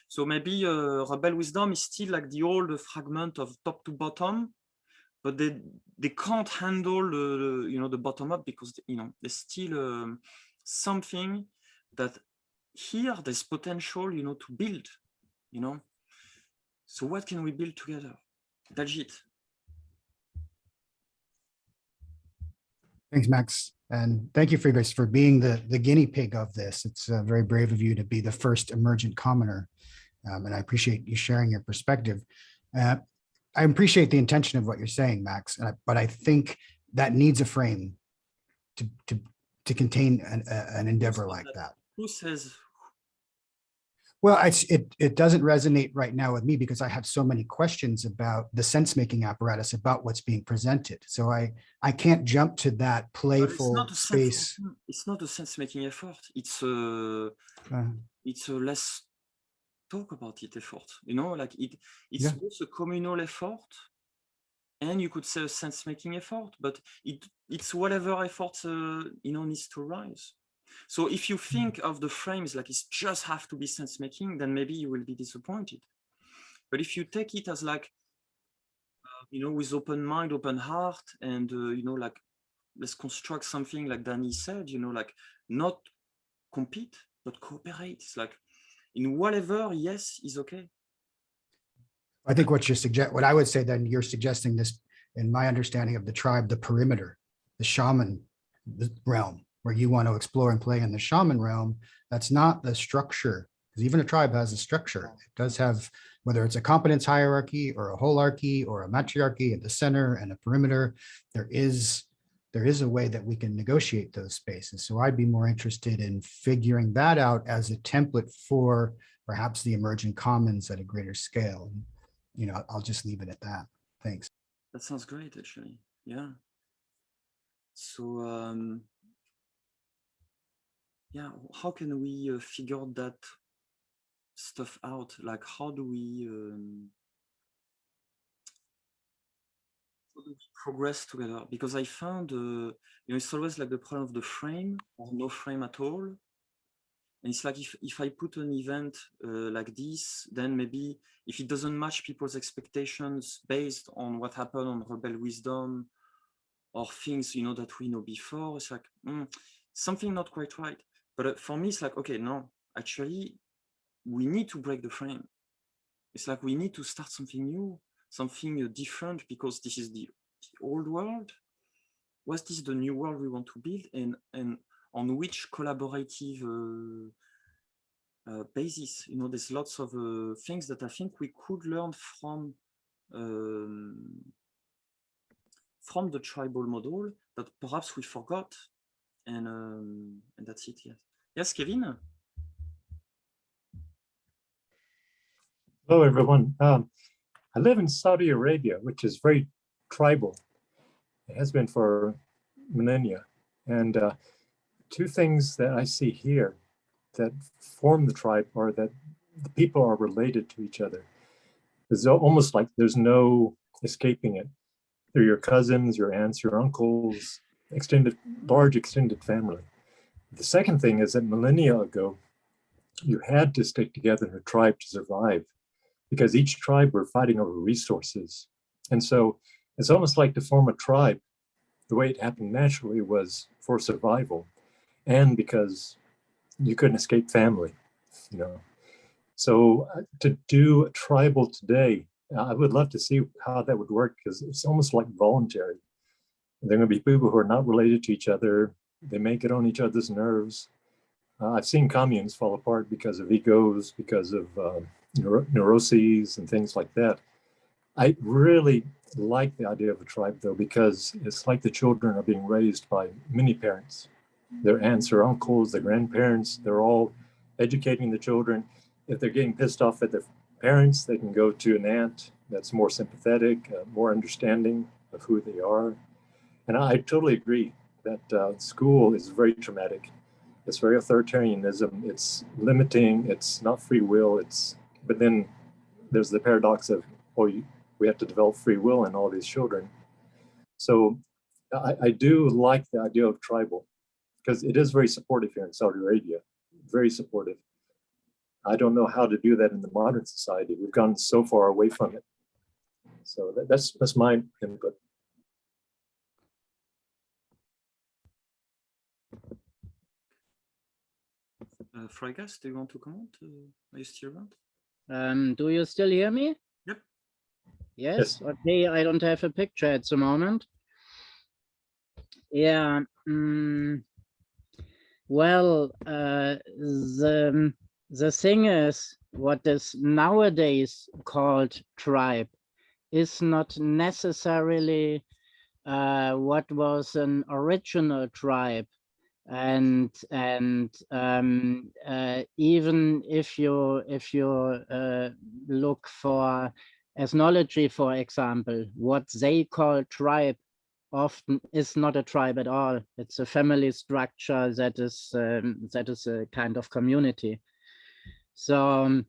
So maybe rebel wisdom is still like the old fragment of top to bottom, but they can't handle the bottom up because there's still something that here there's potential to build. So what can we build together? That's it. Thanks, Max. And thank you, Freigeist, for being the guinea pig of this. It's very brave of you to be the first emergent commoner. And I appreciate you sharing your perspective. I appreciate the intention of what you're saying, Max, but I think that needs a frame to contain an endeavor like that. Who says? Well, it doesn't resonate right now with me because I have so many questions about the sense-making apparatus, about what's being presented. So I can't jump to that playful space. It's not a sense-making effort. It's a less talk about it effort. Like it's both a communal effort and you could say a sense-making effort, but it's whatever effort needs to rise. So if you think of the frames like it's just have to be sense-making, then maybe you will be disappointed. But if you take it as like, with open mind, open heart, and, like, let's construct something like Danny said, like not compete, but cooperate. It's like in whatever, yes, is okay. I think what I would say then, you're suggesting this, in my understanding of the tribe, the perimeter, the shaman realm, where you want to explore and play in the shaman realm. That's not the structure, because even a tribe has a structure. It does have, whether it's a competence hierarchy or a holarchy or a matriarchy at the center and a perimeter, there is a way that we can negotiate those spaces. So I'd be more interested in figuring that out as a template for perhaps the emergent commons at a greater scale. I'll just leave it at that. Thanks. That sounds great, actually. Yeah. So, yeah, how can we figure that stuff out? Like, how do we progress together? Because I found, it's always like the problem of the frame or no frame at all. And it's like if I put an event like this, then maybe if it doesn't match people's expectations based on what happened on Rebel Wisdom or things, that we know before, it's like something not quite right. But for me, it's like, okay, no, actually, we need to break the frame. It's like we need to start something new, something different, because this is the old world. What is the new world we want to build, and on which collaborative basis? There's lots of things that I think we could learn from the tribal model that perhaps we forgot, and that's it. Yes, Kevin. Hello, everyone. I live in Saudi Arabia, which is very tribal. It has been for millennia. And two things that I see here that form the tribe are that the people are related to each other. It's almost like there's no escaping it. They're your cousins, your aunts, your uncles, large extended family. The second thing is that millennia ago, you had to stick together in a tribe to survive, because each tribe were fighting over resources. And so it's almost like to form a tribe, the way it happened naturally was for survival. and because you couldn't escape family, you know. So to do tribal today, I would love to see how that would work, because it's almost like voluntary. There are going to be people who are not related to each other. They may get on each other's nerves. I've seen communes fall apart because of egos, because of neuroses and things like that. I really like the idea of a tribe, though, because it's like the children are being raised by many parents. Their aunts or uncles, their grandparents, they're all educating the children. If they're getting pissed off at their parents, they can go to an aunt that's more sympathetic, more understanding of who they are. And I totally agree that school is very traumatic. It's very authoritarianism. It's limiting. It's not free will. But then there's the paradox of, we have to develop free will in all these children. So I do like the idea of tribal, because it is very supportive here in Saudi Arabia, very supportive. I don't know how to do that in the modern society. We've gone so far away from it. So that's my input. Freigeist, do you want to comment? Are you still around? Do you still hear me? Yep. Yes. Okay, I don't have a picture at the moment. Yeah. Well, the thing is, what is nowadays called tribe is not necessarily what was an original tribe. And even if you look for ethnology, for example, what they call tribe often is not a tribe at all. It's a family structure that is a kind of community. So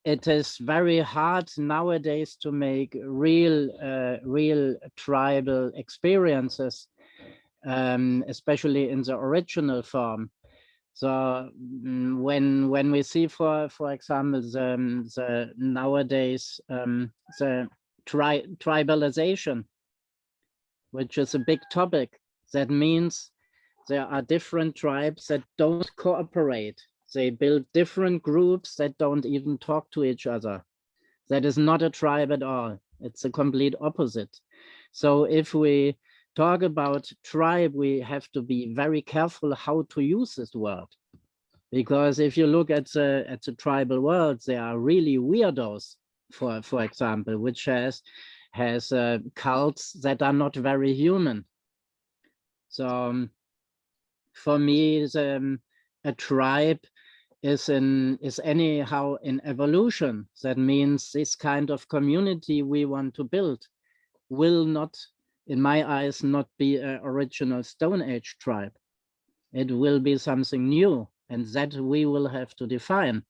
it is very hard nowadays to make real tribal experiences, especially in the original form. So when we see, for example, the nowadays the tribalization, which is a big topic, that means there are different tribes that don't cooperate. They build different groups that don't even talk to each other. That is not a tribe at all. It's a complete opposite. So if we talk about tribe, we have to be very careful how to use this word, because if you look at the tribal world, there are really weirdos, for example, which has cults that are not very human. So for me, a tribe is anyhow in evolution. That means this kind of community we want to build will not, in my eyes, not be an original Stone Age tribe. It will be something new, and that we will have to define.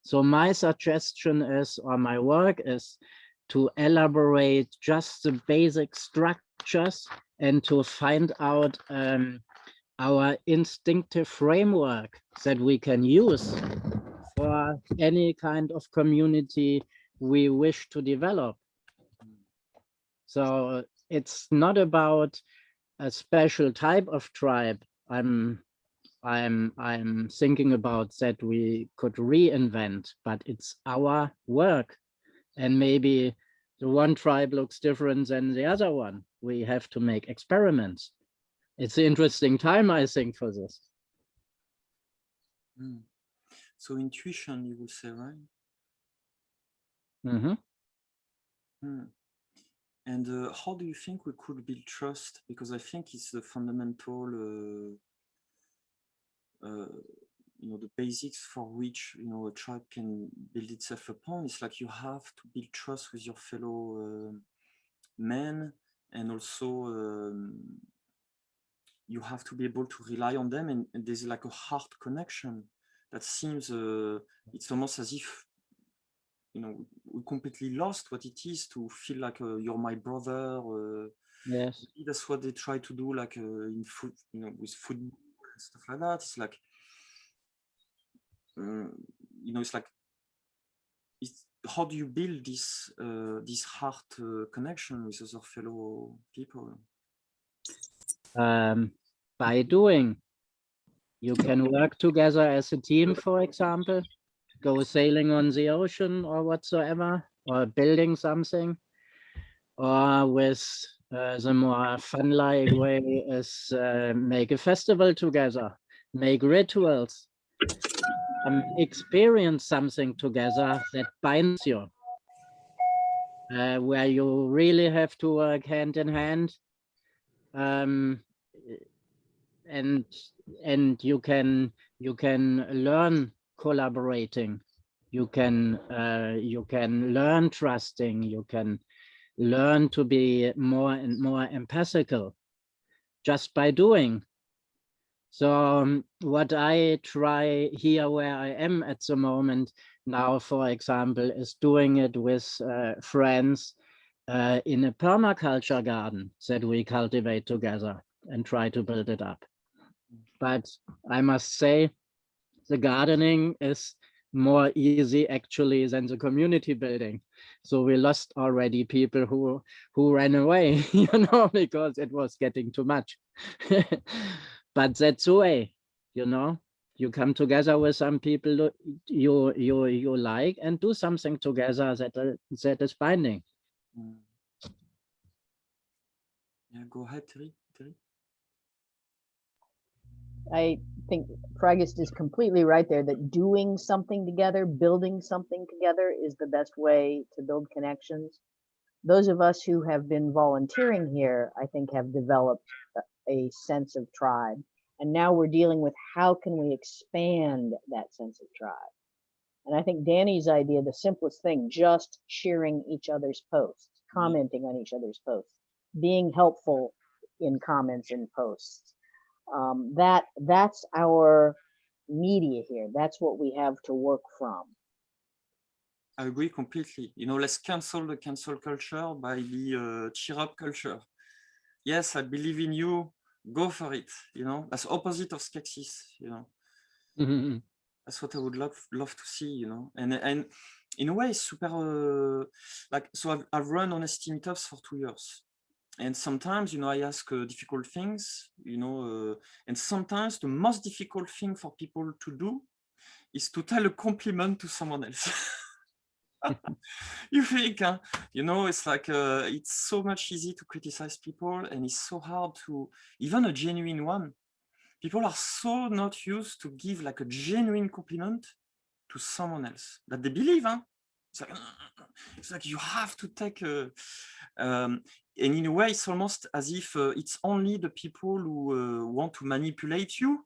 So my suggestion is, or my work is, to elaborate just the basic structures and to find out our instinctive framework that we can use for any kind of community we wish to develop. So it's not about a special type of tribe. I'm thinking about that we could reinvent, but it's our work. And maybe the one tribe looks different than the other one. We have to make experiments. It's an interesting time, I think, for this. So intuition, you would say, right? And how do you think we could build trust? Because I think it's the fundamental, the basics for which a tribe can build itself upon. It's like you have to build trust with your fellow men, and also you have to be able to rely on them, and there's like a heart connection that seems it's almost as if we completely lost what it is to feel like you're my brother. Yes, that's what they try to do, like in food, with football and stuff like that. It's like it's like, how do you build this heart connection with other fellow people? by doing. You can work together as a team, for example, go sailing on the ocean or whatsoever, or building something, or with the more fun-like way is make a festival together, make rituals, experience something together that binds you, where you really have to work hand in hand, and you can learn collaborating, you can learn trusting, you can learn to be more and more empathical just by doing. So what I try here where I am at the moment now, for example, is doing it with friends in a permaculture garden that we cultivate together and try to build it up. But I must say, the gardening is more easy actually than the community building. So we lost already people who ran away, you know, because it was getting too much. But that's the way, you know, you come together with some people you like and do something together that is binding. Yeah, go ahead, Terry. I think Freigeist is completely right there, that doing something together, building something together is the best way to build connections. Those of us who have been volunteering here, I think, have developed a sense of tribe. And now we're dealing with how can we expand that sense of tribe. And I think Danny's idea, the simplest thing, just sharing each other's posts, commenting on each other's posts, being helpful in comments and posts. That's our media here. That's what we have to work from. I agree completely. You know, let's cancel the cancel culture by the cheer up culture. Yes, I believe in you. Go for it. You know, that's opposite of skepsis. You know, that's what I would love to see. You know, and in a way, super like so. I've run honesty meetups for 2 years. And sometimes, you know, I ask difficult things, you know, and sometimes the most difficult thing for people to do is to tell a compliment to someone else. You think, you know, it's like, it's so much easy to criticize people, and it's so hard to, even a genuine one. People are so not used to give like a genuine compliment to someone else that they believe, it's like you have to take and in a way it's almost as if it's only the people who want to manipulate you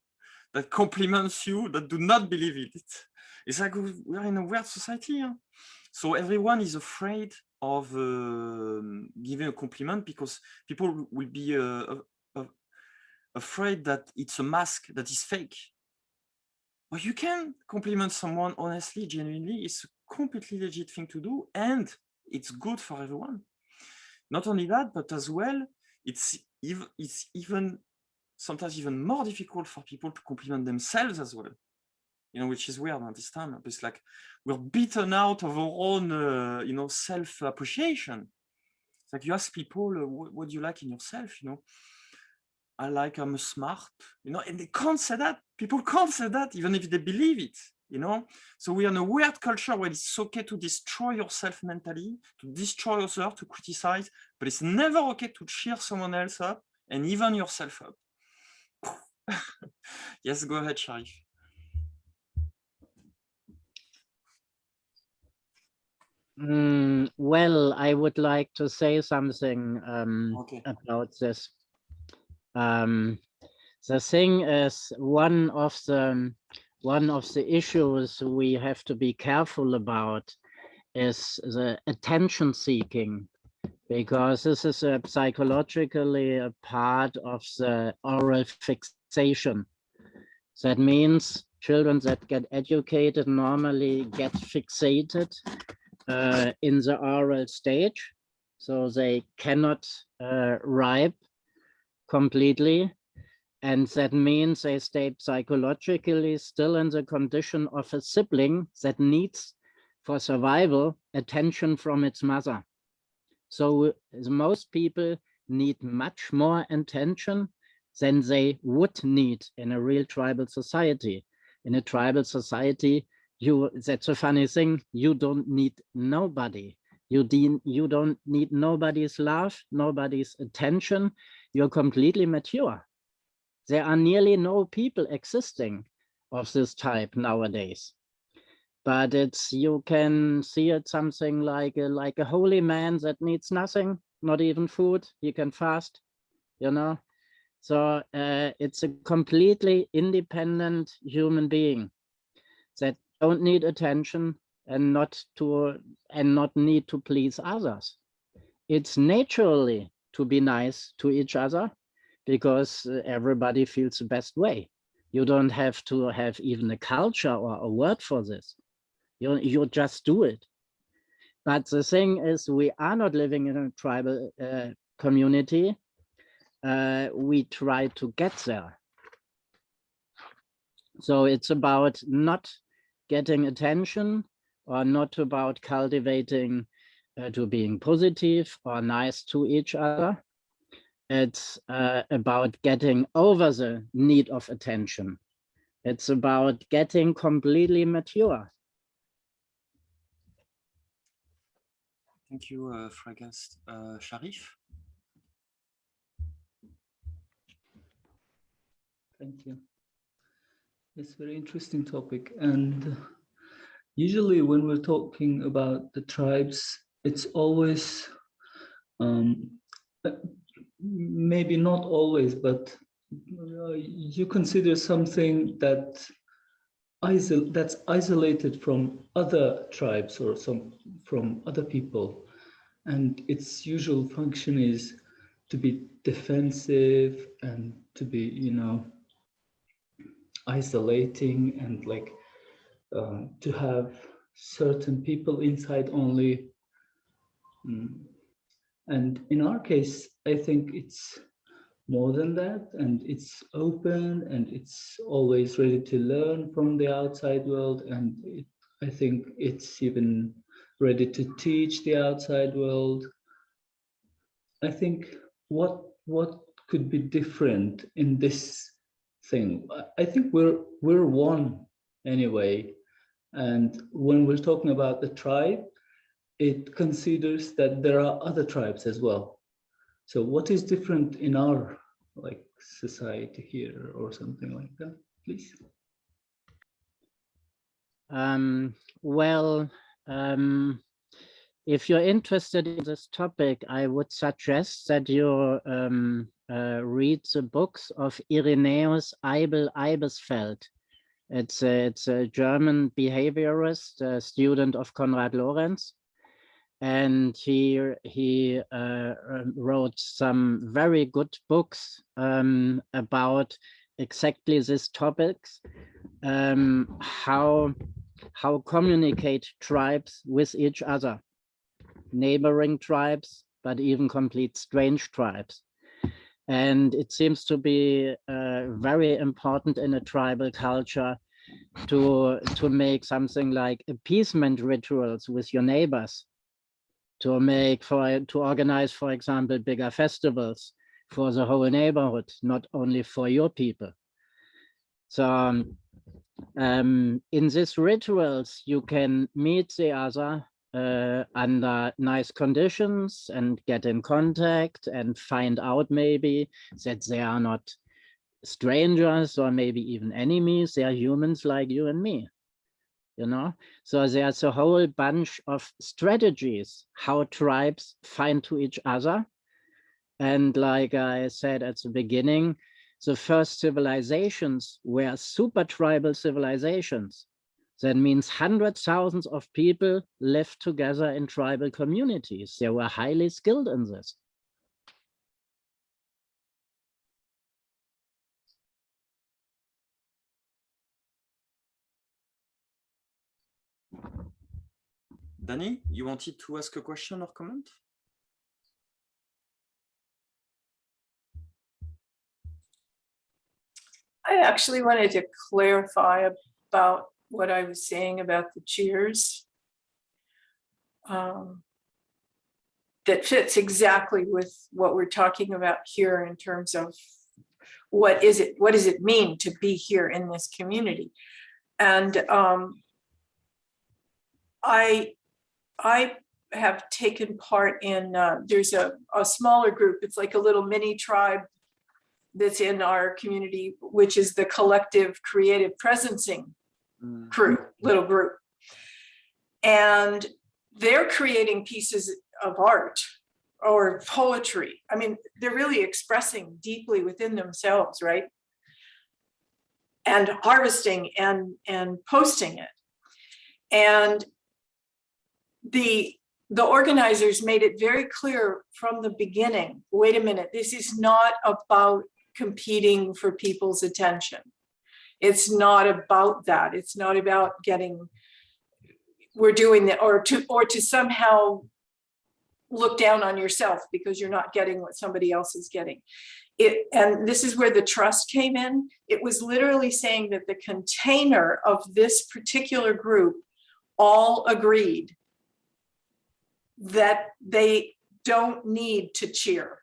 that compliments you, that do not believe it. It's like we're in a weird society, so everyone is afraid of giving a compliment because people will be afraid that it's a mask, that is fake. But you can compliment someone honestly, genuinely. It's a completely legit thing to do, and it's good for everyone. Not only that, but as well, it's even sometimes even more difficult for people to compliment themselves as well. You know, which is weird at this time. It's like we're beaten out of our own, you know, self-appreciation. It's like you ask people, what do you like in yourself? You know, I'm smart, you know, and they can't say that. People can't say that, even if they believe it, you know. So we're in a weird culture where it's okay to destroy yourself mentally, to destroy yourself, to criticize, but it's never okay to cheer someone else up and even yourself up. Yes, go ahead, Sharif. Well, I would like to say something about this. The thing is, one of the issues we have to be careful about is the attention seeking, because this is psychologically a part of the oral fixation. That means children that get educated normally get fixated in the oral stage, so they cannot ripe completely. And that means they stay psychologically still in the condition of a sibling that needs, for survival, attention from its mother. So most people need much more attention than they would need in a real tribal society. In a tribal society, that's a funny thing, you don't need nobody. You don't need nobody's love, nobody's attention. You're completely mature. There are nearly no people existing of this type nowadays. But you can see it something like a holy man that needs nothing, not even food. He can fast, you know. So it's a completely independent human being that don't need attention and not need to please others. It's naturally to be nice to each other because everybody feels the best way. You don't have to have even a culture or a word for this. You just do it. But the thing is, we are not living in a tribal community. We try to get there. So it's about not getting attention or not about cultivating to being positive or nice to each other. It's about getting over the need of attention. It's about getting completely mature. Thank you, Freigeist. Sharif? Thank you. It's a very interesting topic. And usually when we're talking about the tribes, it's always, maybe not always, but you consider something that's isolated from other tribes or from other people. And its usual function is to be defensive and to be, you know, isolating and like to have certain people inside only. And in our case, I think it's more than that, and it's open and it's always ready to learn from the outside world. And I think it's even ready to teach the outside world. I think what could be different in this thing? I think we're one anyway. And when we're talking about the tribe, it considers that there are other tribes as well. So what is different in our like society here or something like that, please? If you're interested in this topic, I would suggest that you read the books of Irenaeus Eibelsfeld. It's a German behaviorist, a student of Konrad Lorenz. And he wrote some very good books about exactly these topics, how communicate tribes with each other, neighboring tribes, but even complete strange tribes. And it seems to be very important in a tribal culture to make something like appeasement rituals with your neighbors, to organize, for example, bigger festivals for the whole neighborhood, not only for your people. So in these rituals, you can meet the other under nice conditions and get in contact and find out maybe that they are not strangers or maybe even enemies. They are humans like you and me, you know? So there's a whole bunch of strategies how tribes find to each other. And like I said at the beginning, the first civilizations were super tribal civilizations. That means hundreds, thousands of people lived together in tribal communities. They were highly skilled in this. Danny, you wanted to ask a question or comment? I actually wanted to clarify about what I was saying about the cheers. That fits exactly with what we're talking about here in terms of what does it mean to be here in this community? And I have taken part in, there's a smaller group, it's like a little mini tribe that's in our community, which is the Collective Creative Presencing little group. And they're creating pieces of art or poetry. I mean, they're really expressing deeply within themselves, right? And harvesting and posting it. And the organizers made it very clear from the beginning, wait a minute, this is not about competing for people's attention. It's not about that. It's not about getting, we're doing that, or to somehow look down on yourself because you're not getting what somebody else is getting. And this is where the trust came in. It was literally saying that the container of this particular group all agreed that they don't need to cheer.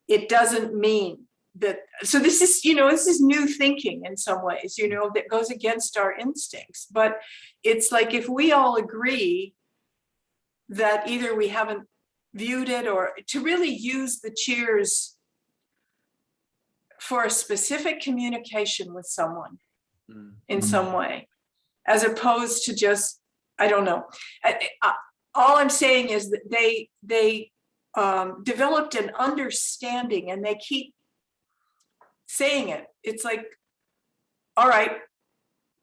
It doesn't mean that, so this is, this is new thinking in some ways, that goes against our instincts. But it's like, if we all agree that either we haven't viewed it, or to really use the cheers for a specific communication with someone in some way, as opposed to just, I don't know. All I'm saying is that they developed an understanding, and they keep saying it. It's like, all right,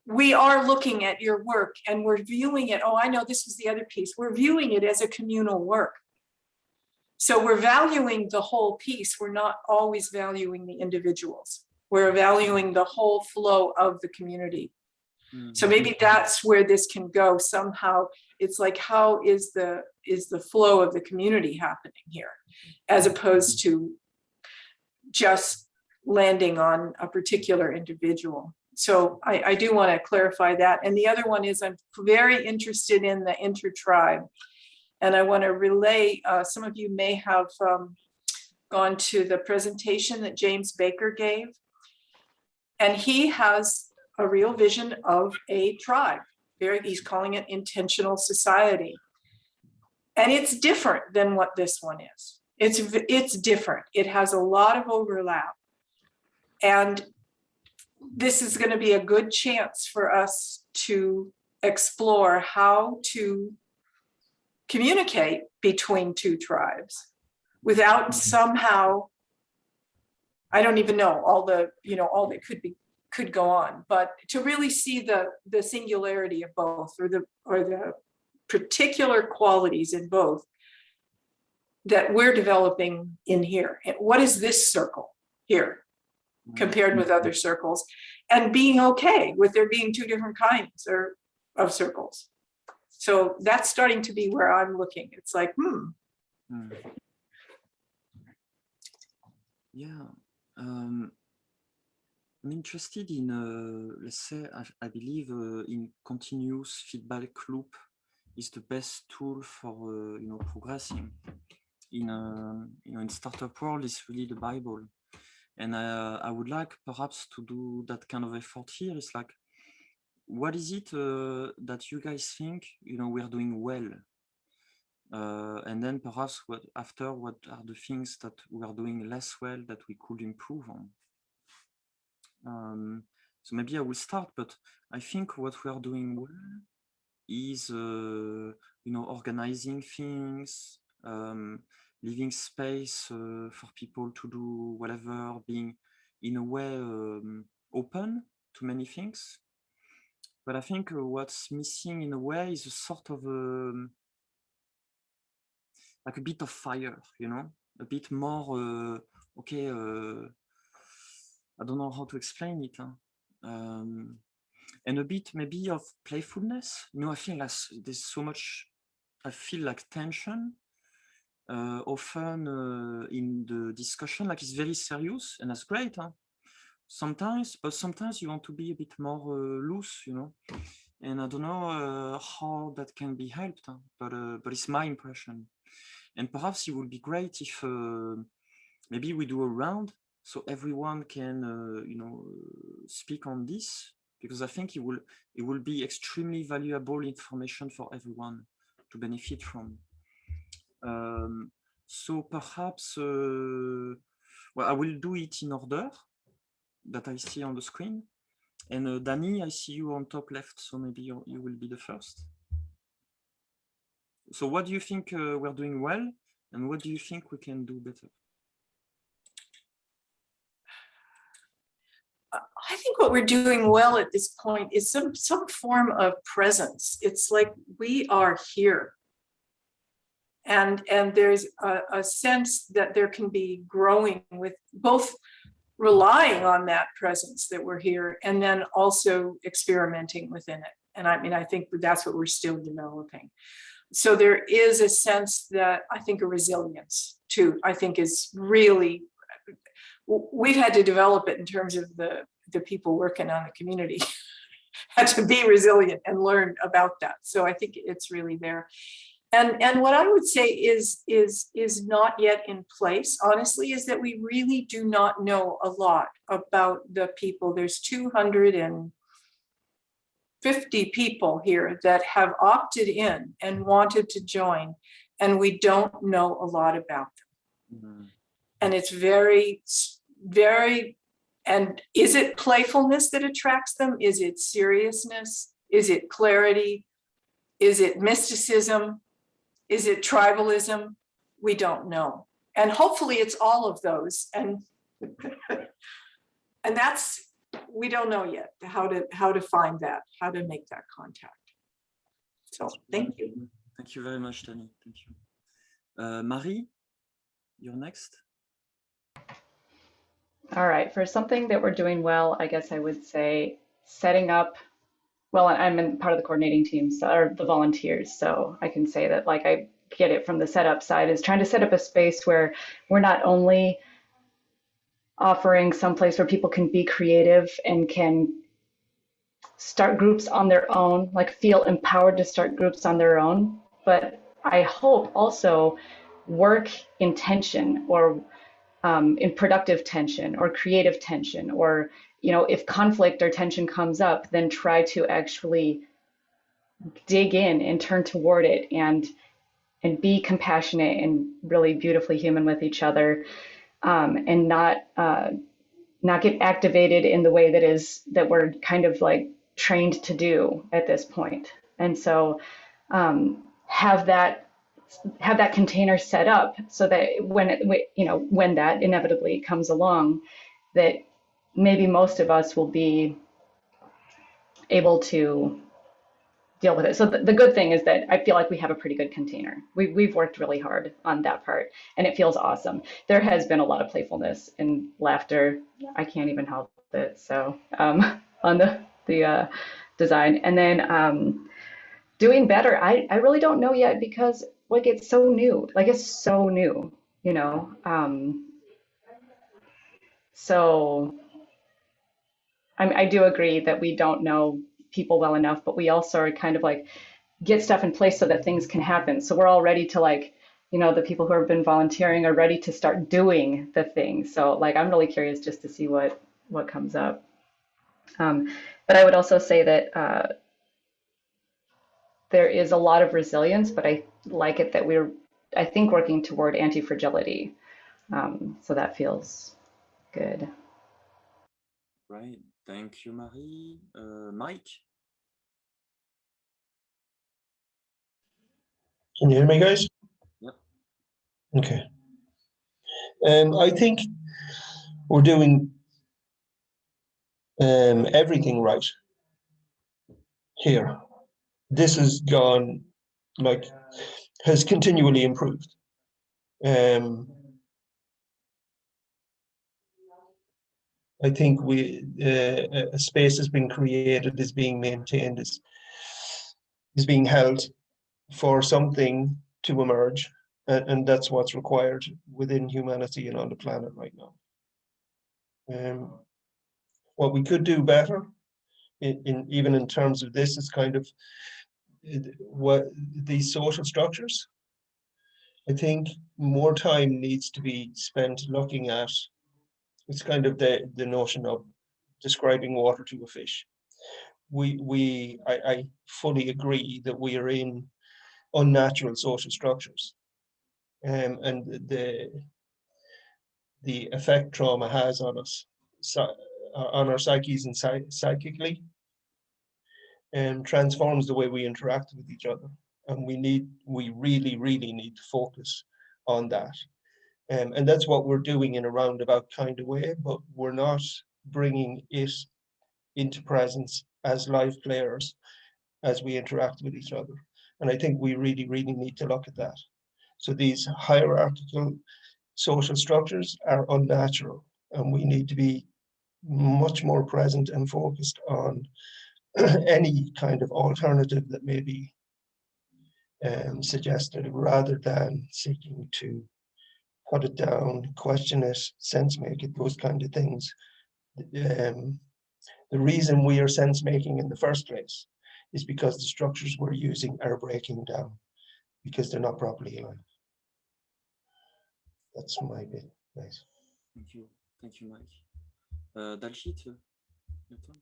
we are looking at your work and we're viewing it. Oh, I know, this was the other piece. We're viewing it as a communal work. So we're valuing the whole piece. We're not always valuing the individuals. We're valuing the whole flow of the community. So maybe that's where this can go somehow. It's like, how is the flow of the community happening here, as opposed to just landing on a particular individual. So I do want to clarify that. And the other one is, I'm very interested in the intertribe. And I want to relay, some of you may have gone to the presentation that James Baker gave. And he has a real vision of a tribe. He's calling it intentional society. And it's different than what this one is. It's different. It has a lot of overlap. And this is going to be a good chance for us to explore how to communicate between two tribes without somehow, I don't even know all that could go on, but to really see the singularity of both, or the particular qualities in both that we're developing in here. And what is this circle here compared with other circles, and being okay with there being two different kinds of circles. So that's starting to be where I'm looking. It's like, Yeah. I'm interested in, let's say, I believe in continuous feedback loop is the best tool for, progressing. In startup world, it's really the Bible. And I would like perhaps to do that kind of effort here. It's like, what is it that you guys think, we're doing well? And then perhaps what are the things that we are doing less well that we could improve on? So maybe I will start, but I think what we are doing well is, organizing things, leaving space for people to do whatever, being in a way open to many things. But I think what's missing in a way is a sort of like a bit of fire, a bit more, I don't know how to explain it. And a bit maybe of playfulness. I think there's so much, I feel like tension often in the discussion, like it's very serious, and that's great. Sometimes, but sometimes you want to be a bit more loose, and I don't know how that can be helped, but it's my impression. And perhaps it would be great if maybe we do a round so everyone can, speak on this, because I think it will be extremely valuable information for everyone to benefit from. So perhaps, well, I will do it in order that I see on the screen. And Danny, I see you on top left, so maybe you will be the first. So what do you think we're doing well, and what do you think we can do better? I think what we're doing well at this point is some form of presence. It's like we are here. And there's a sense that there can be growing with both relying on that presence that we're here and then also experimenting within it. And I mean, I think that's what we're still developing. So there is a sense that I think a resilience too, I think is really, we've had to develop it in terms of the people working on the community had to be resilient and learn about that. So I think it's really there. And what I would say is not yet in place, honestly, is that we really do not know a lot about the people. There's 250 people here that have opted in and wanted to join, and we don't know a lot about them. Mm-hmm. And it's very, very, and is it playfulness that attracts them? Is it seriousness? Is it clarity? Is it mysticism? Is it tribalism? We don't know. And hopefully it's all of those. And that's, we don't know yet how to find that, how to make that contact. So thank you. Thank you very much, Danny. Thank you. Marie, you're next. All right, for something that we're doing well, I guess I would say setting up, well, I'm in part of the coordinating team, or the volunteers, so I can say that, like, I get it from the setup side, is trying to set up a space where we're not only offering some place where people can be creative and can start groups on their own, like feel empowered to start groups on their own, but I hope also work in tension or in productive tension or creative tension, or, you know, if conflict or tension comes up, then try to actually dig in and turn toward it and be compassionate and really beautifully human with each other, and not get activated in the way that we're kind of like trained to do at this point. And so have that container set up so that when that inevitably comes along, that maybe most of us will be able to deal with it. So the good thing is that I feel like we have a pretty good container. We've worked really hard on that part, and it feels awesome. There has been a lot of playfulness and laughter. I can't even help it. So on the design, and then doing better. I really don't know yet, because like it's so new. You know. So I do agree that we don't know people well enough, but we also are kind of like get stuff in place so that things can happen. So we're all ready to, like, you know, the people who have been volunteering are ready to start doing the thing. So like, I'm really curious just to see what comes up. But I would also say that there is a lot of resilience, but I like it that we're, I think, working toward anti-fragility. So that feels good. Right. Thank you, Marie. Mike? Can you hear me, guys? Yep. Okay. I think we're doing everything right here. This has gone, like, has continually improved. I think a space has been created, is being maintained, is being held for something to emerge, and that's what's required within humanity and on the planet right now. What we could do better, even in terms of this, is kind of what these social structures. I think more time needs to be spent looking at It's kind of the notion of describing water to a fish. I fully agree that we are in unnatural social structures, and the effect trauma has on us, on our psyches and psychically, transforms the way we interact with each other, and we really need to focus on that, and that's what we're doing in a roundabout kind of way, but we're not bringing it into presence as live players as we interact with each other. And I think we really need to look at that. So these hierarchical social structures are unnatural, and we need to be much more present and focused on any kind of alternative that may be suggested, rather than seeking to put it down, question it, sense make it, those kind of things. The reason we are sense making in the first place is because the structures we're using are breaking down, because they're not properly aligned. That's my bit. Nice. Thank you, Mike. Daljeet, your turn.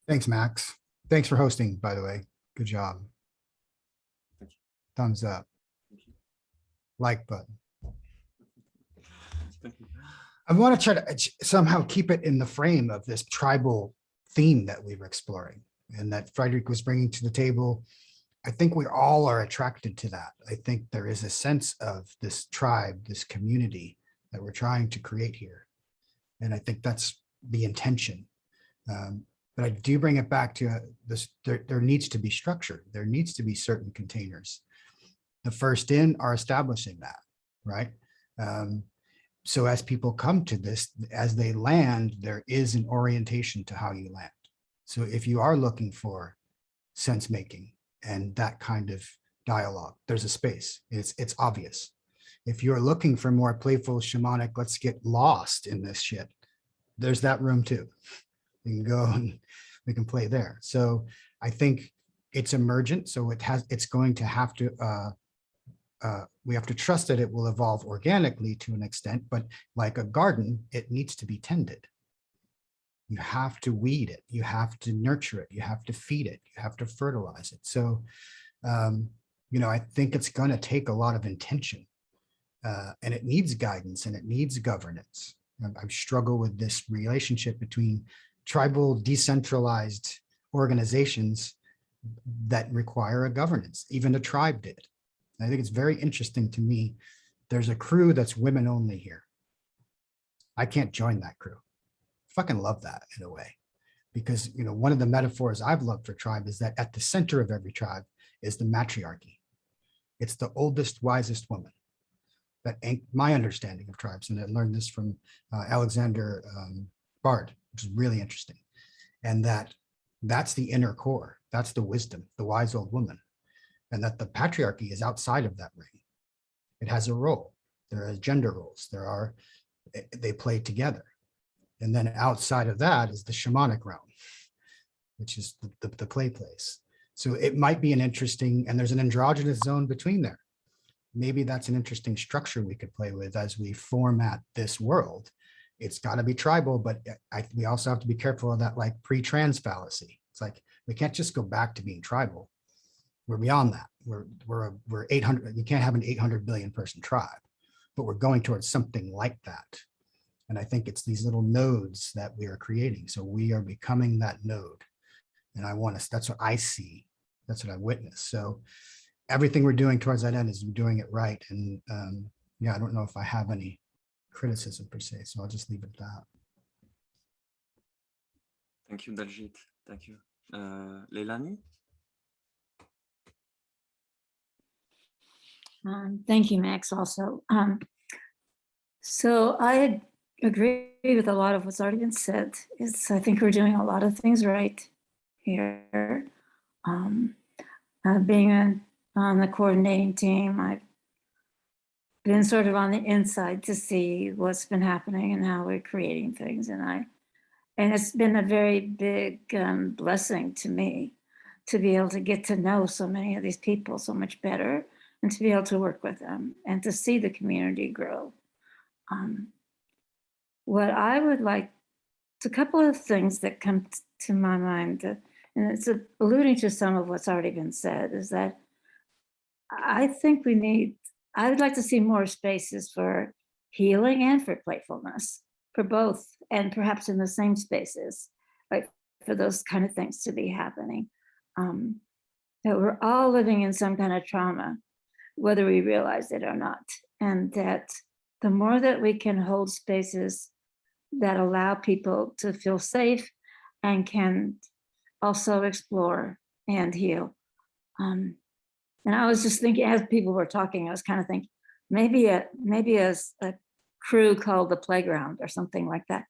Thanks, Max. Thanks for hosting, by the way. Good job. Thank you. Thumbs up. Thank you. Like button. Thank you. I want to try to somehow keep it in the frame of this tribal theme that we were exploring and that Frederick was bringing to the table. I think we all are attracted to that. I think there is a sense of this tribe, this community that we're trying to create here. And I think that's the intention. But I do bring it back to this, there needs to be structure. There needs to be certain containers. The first in are establishing that, right? So as people come to this, as they land, there is an orientation to how you land. So if you are looking for sense making and that kind of dialogue, there's a space. It's obvious. If you're looking for more playful, shamanic, let's get lost in this shit, there's that room too. You can go and we can play there. So I think it's emergent. So it's going to have to, we have to trust that it will evolve organically to an extent, but like a garden, it needs to be tended. You have to weed it. You have to nurture it. You have to feed it. You have to fertilize it. So, I think it's going to take a lot of intention, and it needs guidance and it needs governance. I struggle with this relationship between tribal decentralized organizations that require a governance. Even a tribe did. I think it's very interesting to me. There's a crew that's women only here. I can't join that crew. Fucking love that in a way, because one of the metaphors I've loved for tribe is that at the center of every tribe is the matriarchy. It's the oldest, wisest woman. That ain't my understanding of tribes, and I learned this from Alexander Bard, which is really interesting. And that's the inner core. That's the wisdom, the wise old woman. And that the patriarchy is outside of that ring. It has a role. There are gender roles. They play together. And then outside of that is the shamanic realm, which is the play place. So it might be an interesting, and there's an androgynous zone between there. Maybe that's an interesting structure we could play with as we format this world. It's got to be tribal, but we also have to be careful of that like pre-trans fallacy. It's like, we can't just go back to being tribal. We're beyond that. We're 800. You can't have an 800 billion person tribe, but we're going towards something like that. And I think it's these little nodes that we are creating. So we are becoming that node. And that's what I see. That's what I witness. So everything we're doing towards that end is doing it right. And I don't know if I have any criticism per se. So I'll just leave it at that. Thank you, Daljeet. Thank you. Leilani? Thank you, Max, also. So I agree with a lot of what's already been said. I think we're doing a lot of things right here. Being on the coordinating team, I've been sort of on the inside to see what's been happening and how we're creating things. And it's been a very big blessing to me to be able to get to know so many of these people so much better, and to be able to work with them and to see the community grow. what I would like, a couple of things that come to my mind, and it's alluding to some of what's already been said, is that I think I would like to see more spaces for healing and for playfulness, for both, and perhaps in the same spaces, like for those kind of things to be happening. That we're all living in some kind of trauma, whether we realize it or not. And that the more that we can hold spaces that allow people to feel safe and can also explore and heal. And I was just thinking, as people were talking, I was kind of thinking, maybe a crew called the Playground or something like that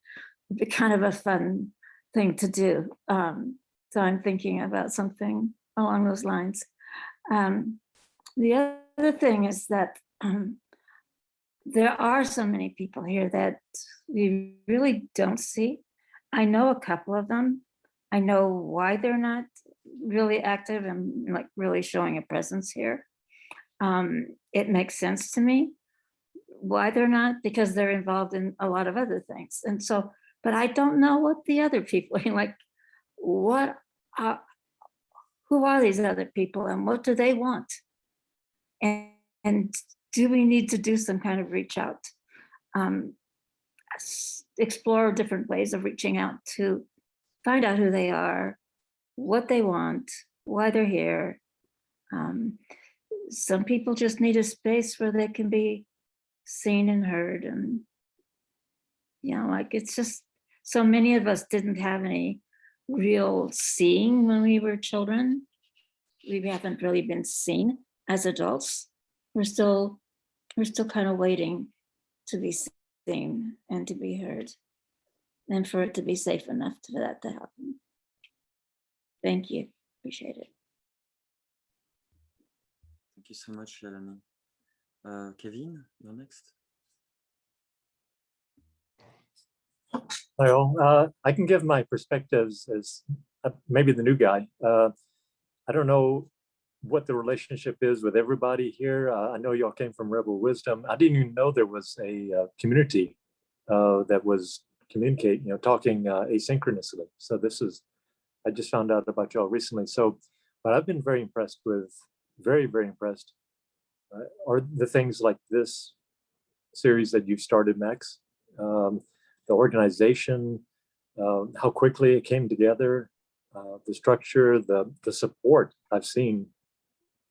would be kind of a fun thing to do. So I'm thinking about something along those lines. The other thing is that there are so many people here that we really don't see. I know a couple of them. I know why they're not really active and like really showing a presence here. It makes sense to me why they're not, because they're involved in a lot of other things. And so, but I don't know what the other people are like. Who are these other people and what do they want? And do we need to do some kind of reach out? Explore different ways of reaching out to find out who they are, what they want, why they're here. Some people just need a space where they can be seen and heard. And, like it's just, so many of us didn't have any real seeing when we were children. We haven't really been seen as adults. We're still kind of waiting to be seen and to be heard, and for it to be safe enough for that to happen. Thank you. Appreciate it. Thank you so much, Shalini. Kevin, you're next. Hi all. I can give my perspectives as maybe the new guy. I don't know what the relationship is with everybody here. I know y'all came from Rebel Wisdom. I didn't even know there was a community that was talking asynchronously. So I just found out about y'all recently. So, but I've been very impressed with, very, very impressed, are the things like this series that you've started, Max. The organization, how quickly it came together, the structure, the support I've seen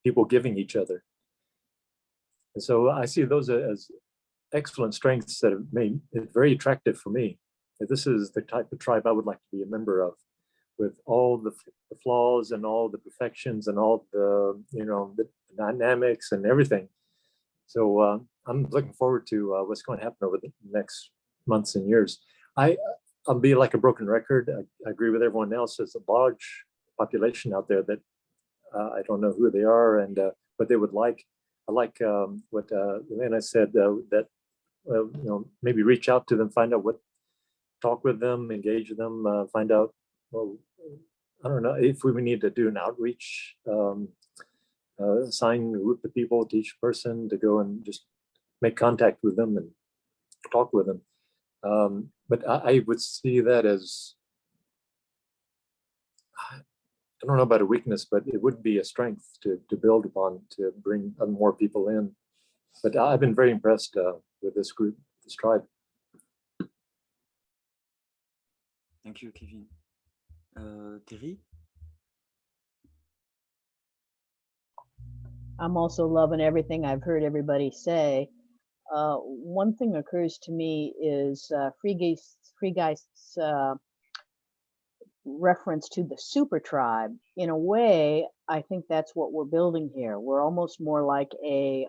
people giving each other. And so I see those as excellent strengths that have made it very attractive for me. This is the type of tribe I would like to be a member of, with all the flaws and all the perfections and all the dynamics and everything. So I'm looking forward to what's going to happen over the next months and years. I'll be like a broken record. I agree with everyone else. There's a large population out there that I don't know who they are and what they would like. I like what Elena said, that maybe reach out to them, find out talk with them, engage them, find out, well, I don't know if we need to do an outreach, assign a group of people to each person to go and just make contact with them and talk with them. But I would see that as, I don't know about a weakness, but it would be a strength to build upon, to bring more people in. But I've been very impressed with this group, this tribe. Thank you, Kevin. Terry? I'm also loving everything I've heard everybody say. One thing occurs to me is Freigeist's reference to the super tribe. In a way, I think that's what we're building here. We're almost more like a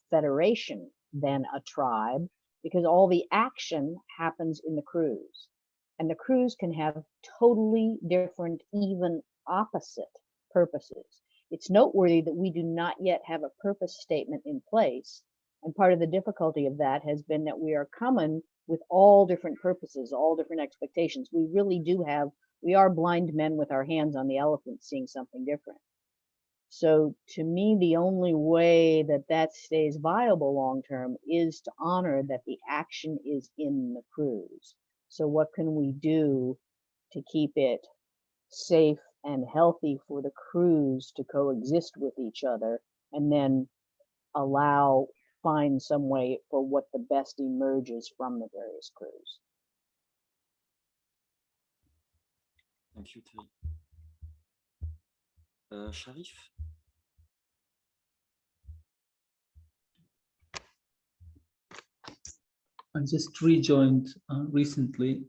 federation than a tribe, because all the action happens in the crews. And the crews can have totally different, even opposite purposes. It's noteworthy that we do not yet have a purpose statement in place. And part of the difficulty of that has been that we are coming with all different purposes, all different expectations. We really do we are blind men with our hands on the elephant seeing something different. So to me, the only way that that stays viable long term is to honor that the action is in the cruise. So what can we do to keep it safe and healthy for the crews to coexist with each other, and then find some way for what the best emerges from the various crews. Thank you, Terry. Sharif? I just rejoined recently.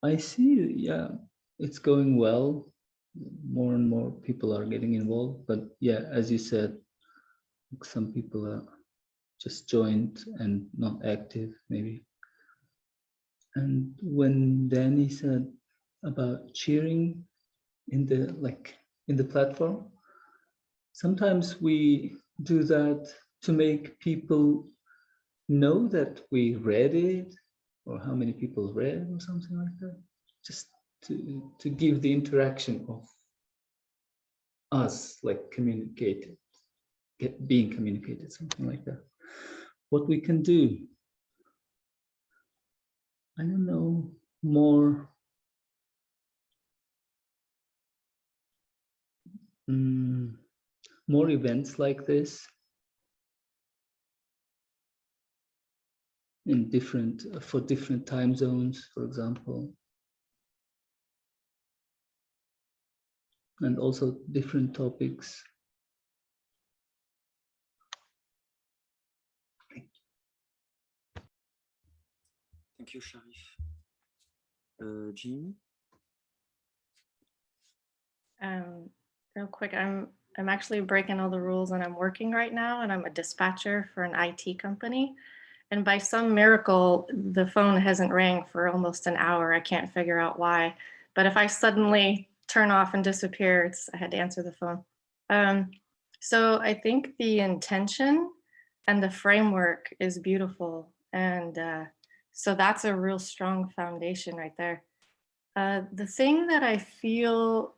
I see, yeah, it's going well. More and more people are getting involved, but yeah, as you said, some people are just joined and not active, maybe. And when Danny said about cheering in the platform, sometimes we do that to make people know that we read it, or how many people read, or something like that, just to give the interaction of us, like communicated, being communicated, something like that. What we can do, I don't know, more more events like this in for different time zones, for example, and also different topics. Thank you, Sharif. Jeannie? Real quick, I'm actually breaking all the rules and I'm working right now, and I'm a dispatcher for an IT company. And by some miracle, the phone hasn't rang for almost an hour. I can't figure out why. But if I suddenly turn off and disappear, I had to answer the phone. So I think the intention and the framework is beautiful. And so that's a real strong foundation right there. The thing that I feel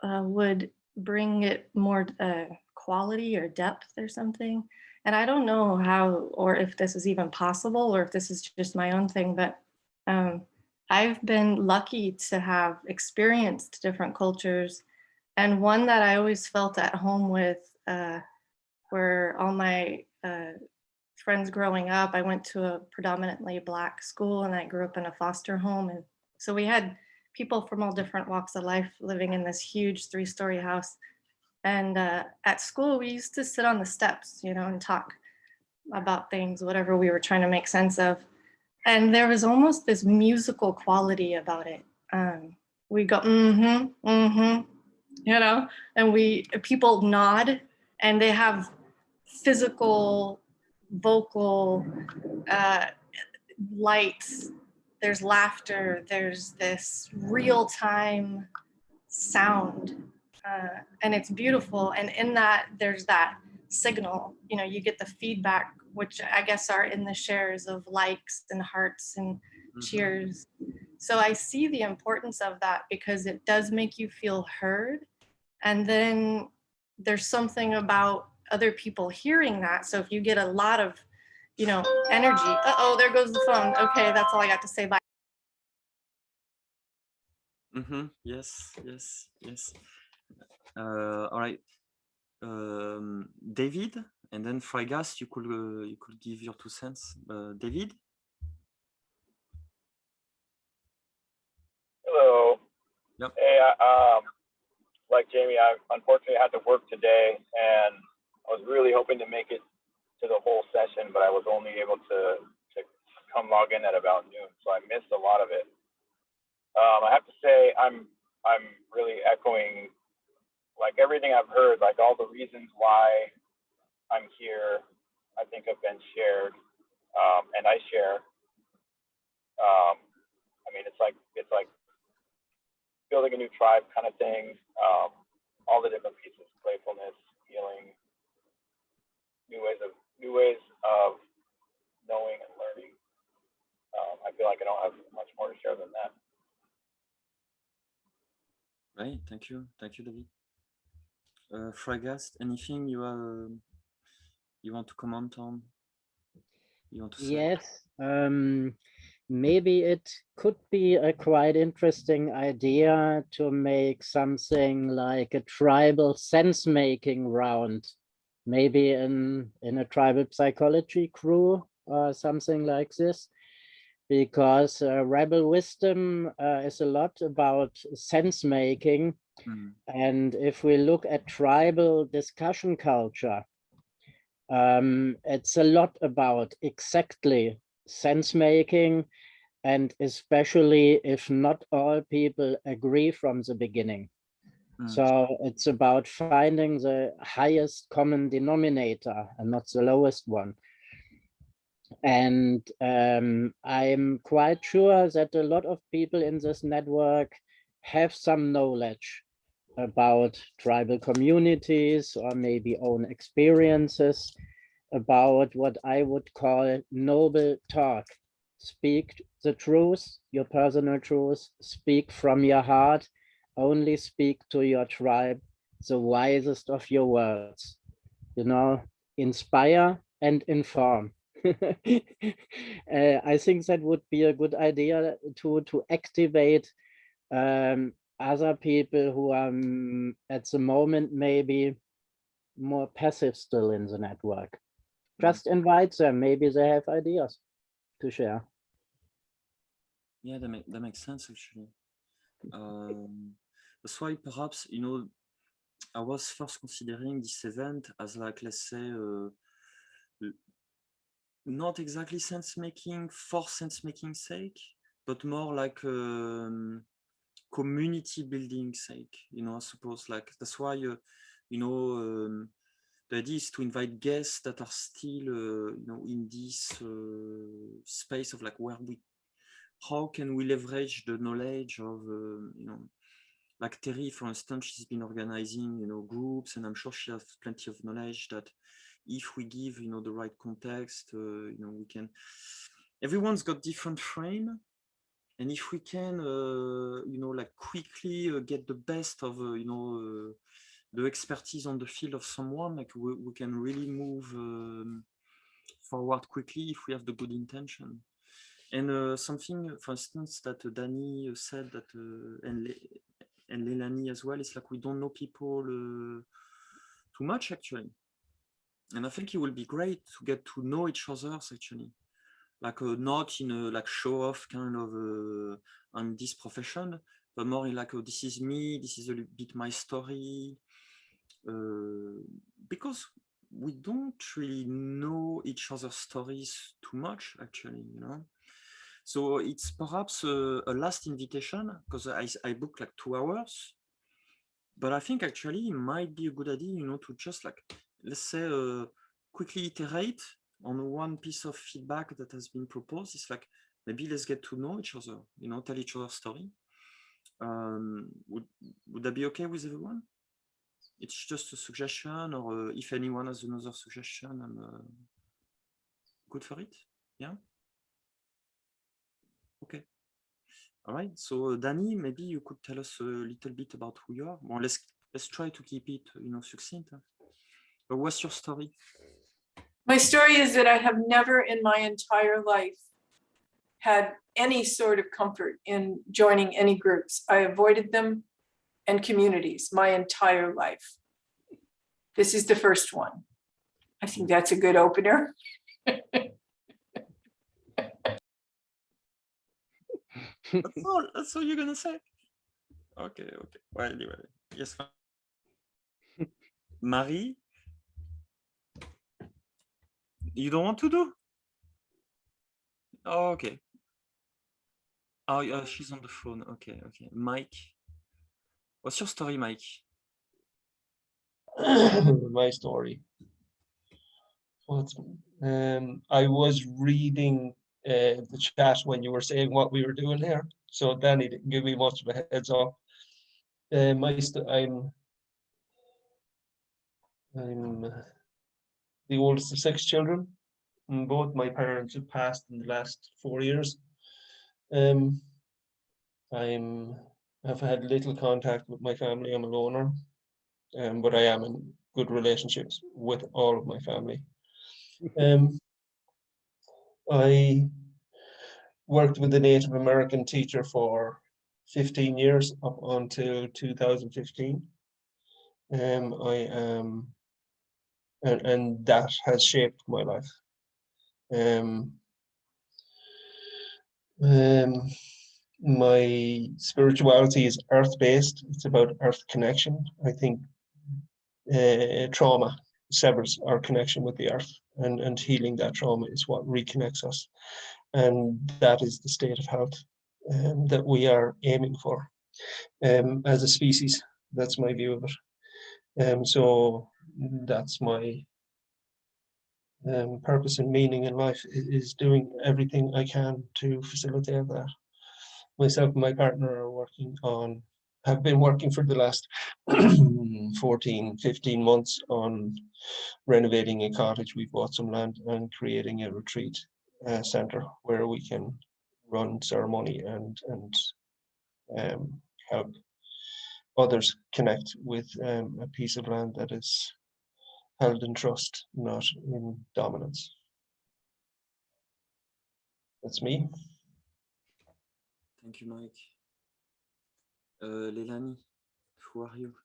would bring it more quality or depth or something. And I don't know how, or if this is even possible, or if this is just my own thing, but I've been lucky to have experienced different cultures. And one that I always felt at home with were all my friends growing up. I went to a predominantly Black school and I grew up in a foster home. And so we had people from all different walks of life living in this huge 3-story house. And at school, we used to sit on the steps, and talk about things, whatever we were trying to make sense of. And there was almost this musical quality about it. We go, and people nod, and they have physical, vocal lights. There's laughter. There's this real-time sound, and it's beautiful. And in that, there's that signal. You get the feedback, which I guess are in the shares of likes and hearts and cheers. So I see the importance of that because it does make you feel heard. And then there's something about other people hearing that. So if you get a lot of, energy, there goes the phone. Okay, that's all I got to say. Bye. Yes. All right. David, and then Freigeist, you could give your 2 cents. David? Hello. Yep. Hey, like Jamie, I unfortunately had to work today, and I was really hoping to make it to the whole session, but I was only able to come log in at about noon, so I missed a lot of it. I have to say I'm really echoing like everything I've heard, like all the reasons why I'm here, I think have been shared, and I share. I mean, it's like building a new tribe kind of thing. All the different pieces: playfulness, healing, new ways of knowing and learning. I feel like I don't have much more to share than that. Right, thank you, David. Freigeist, anything you want to comment on? You want to say? Yes, maybe it could be a quite interesting idea to make something like a tribal sense-making round, maybe in a tribal psychology crew or something like this, because rebel wisdom is a lot about sense-making. And if we look at tribal discussion culture, it's a lot about exactly sense making, and especially if not all people agree from the beginning. So it's about finding the highest common denominator and not the lowest one. And I'm quite sure that a lot of people in this network have some knowledge about tribal communities or maybe own experiences about what I would call noble talk. Speak the truth, your personal truth, speak from your heart, only speak to your tribe, the wisest of your words. You know, inspire and inform. I think that would be a good idea to activate other people who are at the moment maybe more passive still in the network. Just invite them. Maybe they have ideas to share. Yeah, that makes sense actually. That's why perhaps, I was first considering this event as like, let's say, not exactly sense making for sense making sake, but more like community building sake. I suppose like that's why the idea is to invite guests that are still in this space of like how can we leverage the knowledge of like Terry, for instance, she's been organizing groups, and I'm sure she has plenty of knowledge that if we give the right context, we can. Everyone's got different frame, and if we can like quickly get the best of the expertise on the field of someone, like we can really move forward quickly if we have the good intention. And something, for instance, that Danny said that and Leilani as well, it's like we don't know people too much actually, and I think it will be great to get to know each other actually, like not in a like show off kind of on this profession, but more in like, oh, this is me, this is a bit my story, because we don't really know each other's stories too much actually, so it's perhaps a last invitation, because I booked like 2 hours, but I think actually it might be a good idea, to just like, let's say, quickly iterate on one piece of feedback that has been proposed. It's like, maybe let's get to know each other, tell each other's story. Would that be okay with everyone? It's just a suggestion, or if anyone has another suggestion, I'm good for it. Yeah. Okay. All right. So Danny, maybe you could tell us a little bit about who you are. Well, let's try to keep it, succinct. But what's your story? My story is that I have never in my entire life had any sort of comfort in joining any groups. I avoided them and communities my entire life. This is the first one. I think that's a good opener. That's all you're gonna say? Okay. Well, anyway, yes. Marie, you don't want to do? Oh, okay. Oh, yeah, she's on the phone. Okay. Mike, what's your story, Mike? My story. I was reading the chat when you were saying what we were doing here, so Danny didn't give me much of a heads up. I'm the oldest of 6 children, and both my parents have passed in the last 4 years. I'm I've had little contact with my family. I'm a loner, but I am in good relationships with all of my family. I worked with a Native American teacher for 15 years up until 2015. I am, and that has shaped my life. My spirituality is earth-based. It's about earth connection. I think trauma severs our connection with the earth, and healing that trauma is what reconnects us. And that is the state of health that we are aiming for as a species. That's my view of it. So that's my purpose and meaning in life, is doing everything I can to facilitate that. Myself and my partner have been working for the last 14, 15 months on renovating a cottage. We bought some land and creating a retreat center where we can run ceremony and help others connect with a piece of land that is held in trust, not in dominance. That's me. Thank you, Mike. Leilani, who are you?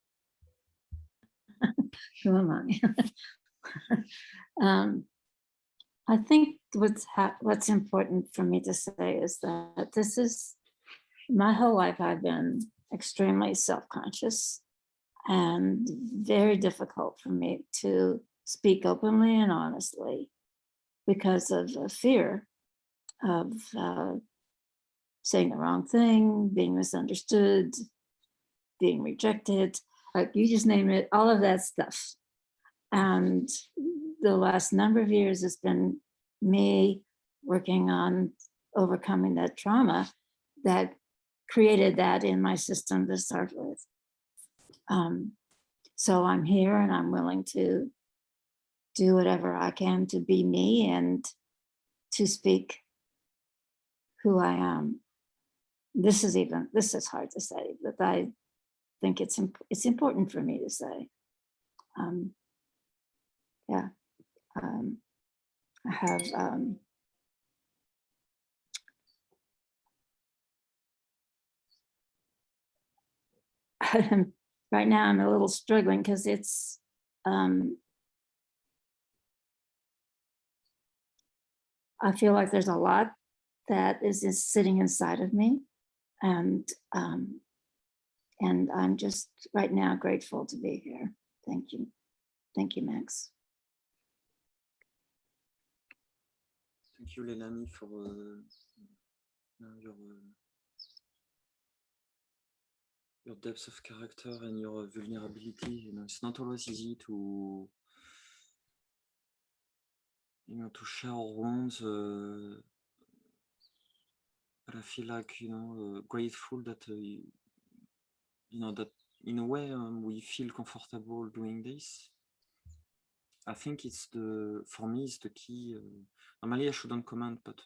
Who am I? I think what's important for me to say is that this is my whole life. I've been extremely self-conscious and very difficult for me to speak openly and honestly because of a fear of saying the wrong thing, being misunderstood, being rejected, like you just name it, all of that stuff. And the last number of years has been me working on overcoming that trauma that created that in my system to start with. So I'm here and I'm willing to do whatever I can to be me and to speak who I am. This is hard to say, but I think it's important for me to say. Yeah, I have right now I'm a little struggling because it's I feel like there's a lot that is sitting inside of me, and I'm just right now grateful to be here. Thank you, Max. Thank you, Leilani, for your depth of character and your vulnerability. It's not always easy to share our wounds, but I feel like grateful that that in a way we feel comfortable doing this. I think for me it's the key. Normally I shouldn't comment, but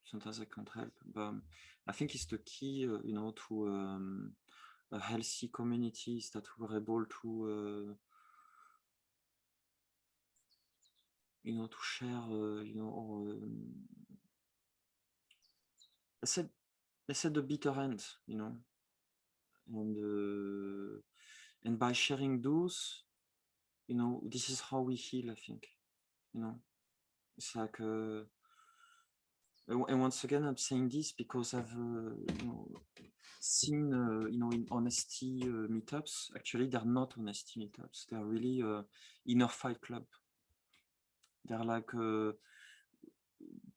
sometimes I can't help. But I think it's the key, to a healthy community, is that we're able to to share, or let's say the bitter end, and by sharing those, this is how we heal. I think, it's like, and once again, I'm saying this because I've seen, in honesty meetups. Actually, they're not honesty meetups. They're really inner fight club. They're like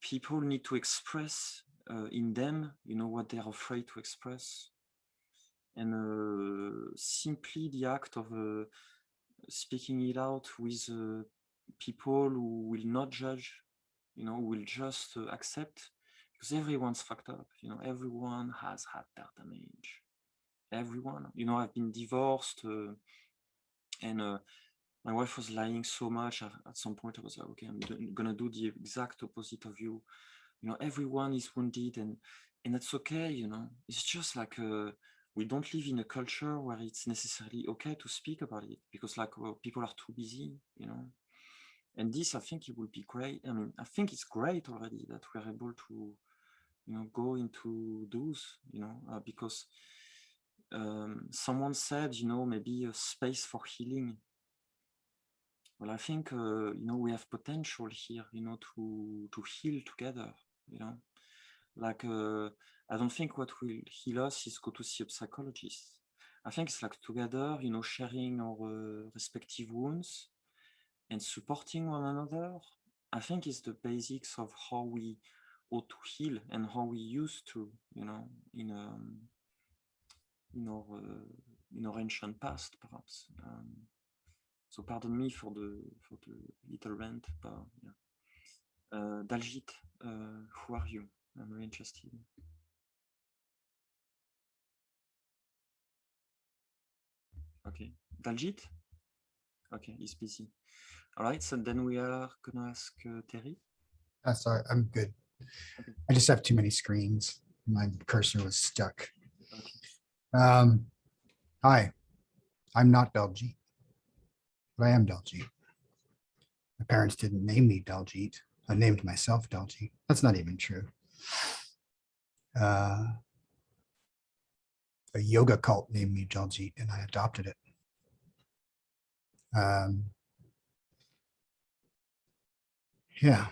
people need to express in them, what they're afraid to express, and simply the act of speaking it out with people who will not judge, will just accept, because everyone's fucked up. Everyone has had their damage. Everyone. I've been divorced, and my wife was lying so much. At some point, I was like, okay, I'm gonna do the exact opposite of you. Everyone is wounded, and that's okay. It's just like we don't live in a culture where it's necessarily okay to speak about it, because like people are too busy, you know. And this, I think it will be great. I mean, I think it's great already that we're able to, you know, go into those, you know, because someone said, you know, maybe a space for healing. Well, I think, you know, we have potential here, you know, to heal together, you know. Like, I don't think what will heal us is go to see a psychologist. I think it's like together, you know, sharing our respective wounds and supporting one another. I think is the basics of how we ought to heal and how we used to, you know, in our ancient past, perhaps. So pardon me for the little rant, but yeah. Daljit, who are you? I'm very interested. Okay, Daljit? Okay, he's busy. All right, so then we are gonna ask Terry. Sorry, I'm good. Okay. I just have too many screens. My cursor was stuck. Okay. Hi, I'm not Daljit, but I am Daljit. My parents didn't name me Daljit. I named myself Daljit. That's not even true. A yoga cult named me Daljit, and I adopted it. Yeah,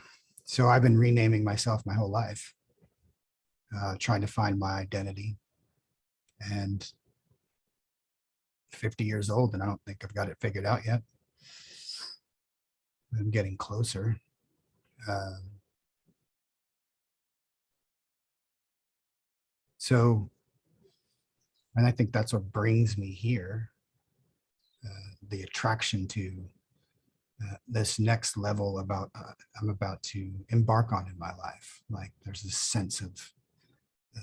so I've been renaming myself my whole life, trying to find my identity. And 50 years old, and I don't think I've got it figured out yet. I'm getting closer. And I think that's what brings me here, the attraction to this next level I'm about to embark on in my life. Like there's this sense of, I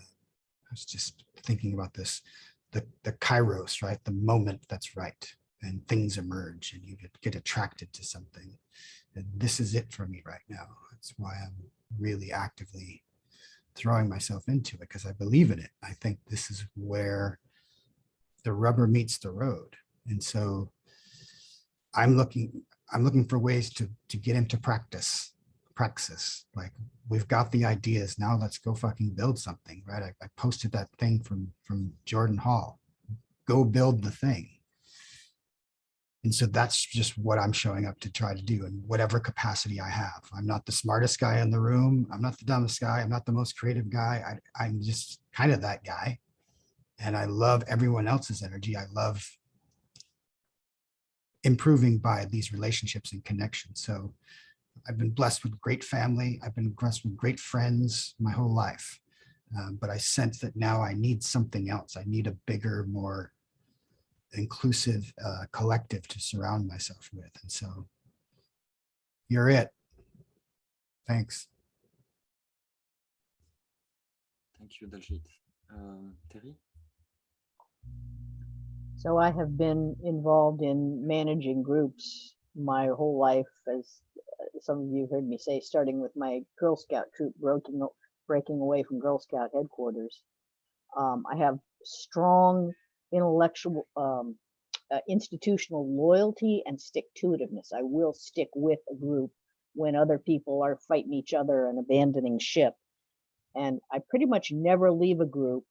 was just thinking about this, the kairos, right? The moment that's right, and things emerge and you get attracted to something. And this is it for me right now. That's why I'm really actively throwing myself into it, because I believe in it. I think this is where the rubber meets the road. And so I'm looking for ways to get into praxis. Like we've got the ideas, now let's go fucking build something, right? I posted that thing from Jordan Hall, go build the thing. And so that's just what I'm showing up to try to do in whatever capacity I have. I'm not the smartest guy in the room. I'm not the dumbest guy. I'm not the most creative guy. I'm just kind of that guy. And I love everyone else's energy. I love improving by these relationships and connections. So I've been blessed with great family. I've been blessed with great friends my whole life. But I sense that now I need something else. I need a bigger, more inclusive collective to surround myself with. And so you're it. Thanks. Thank you, Daljit. Terry? So I have been involved in managing groups my whole life, as some of you heard me say, starting with my Girl Scout troop breaking away from Girl Scout headquarters. I have strong intellectual, institutional loyalty and stick-to-itiveness. I will stick with a group when other people are fighting each other and abandoning ship. And I pretty much never leave a group.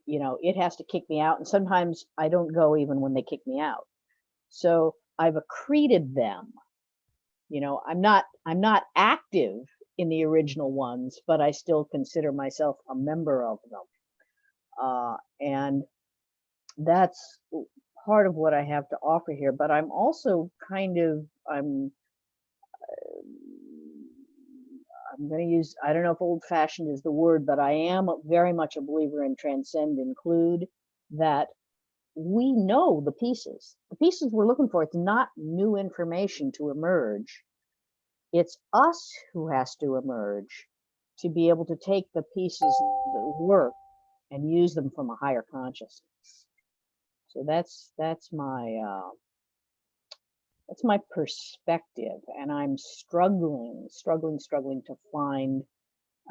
You know, it has to kick me out, and sometimes I don't go even when they kick me out. So I've accreted them. You know, I'm not active in the original ones, but I still consider myself a member of them. And that's part of what I have to offer here. But I'm also kind of, I'm going to use, I don't know if old fashioned is the word, but I am very much a believer in transcend, include, that we know the pieces we're looking for. It's not new information to emerge. It's us who has to emerge to be able to take the pieces that work and use them from a higher consciousness. So that's my perspective, and I'm struggling to find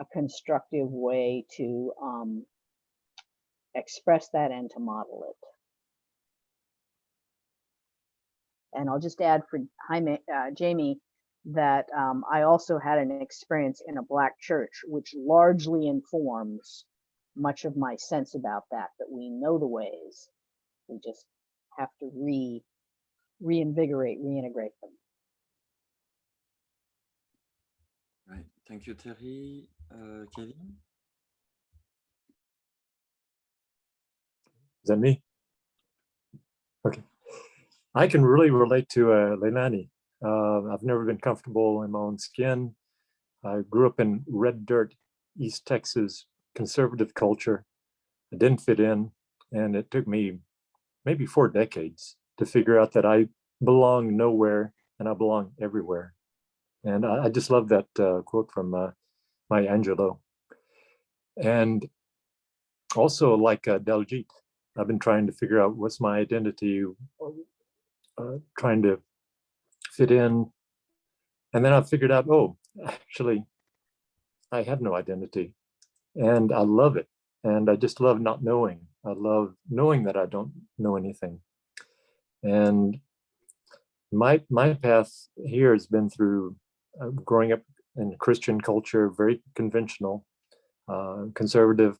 a constructive way to express that and to model it. And I'll just add for Jaime, Jamie, that I also had an experience in a Black church, which largely informs much of my sense about that we know the ways. We just have to reintegrate them. Right. Thank you, Terry. Kevin? Is that me? Okay. I can really relate to Leilani. I've never been comfortable in my own skin. I grew up in red dirt, East Texas, conservative culture. I didn't fit in, and it took me maybe 4 decades to figure out that I belong nowhere and I belong everywhere. And I just love that quote from Maya Angelou. And also, like Daljit, I've been trying to figure out what's my identity, trying to fit in. And then I figured out, oh, actually, I have no identity. And I love it. And I just love not knowing. I love knowing that I don't know anything. And my path here has been through growing up in Christian culture, very conventional, conservative,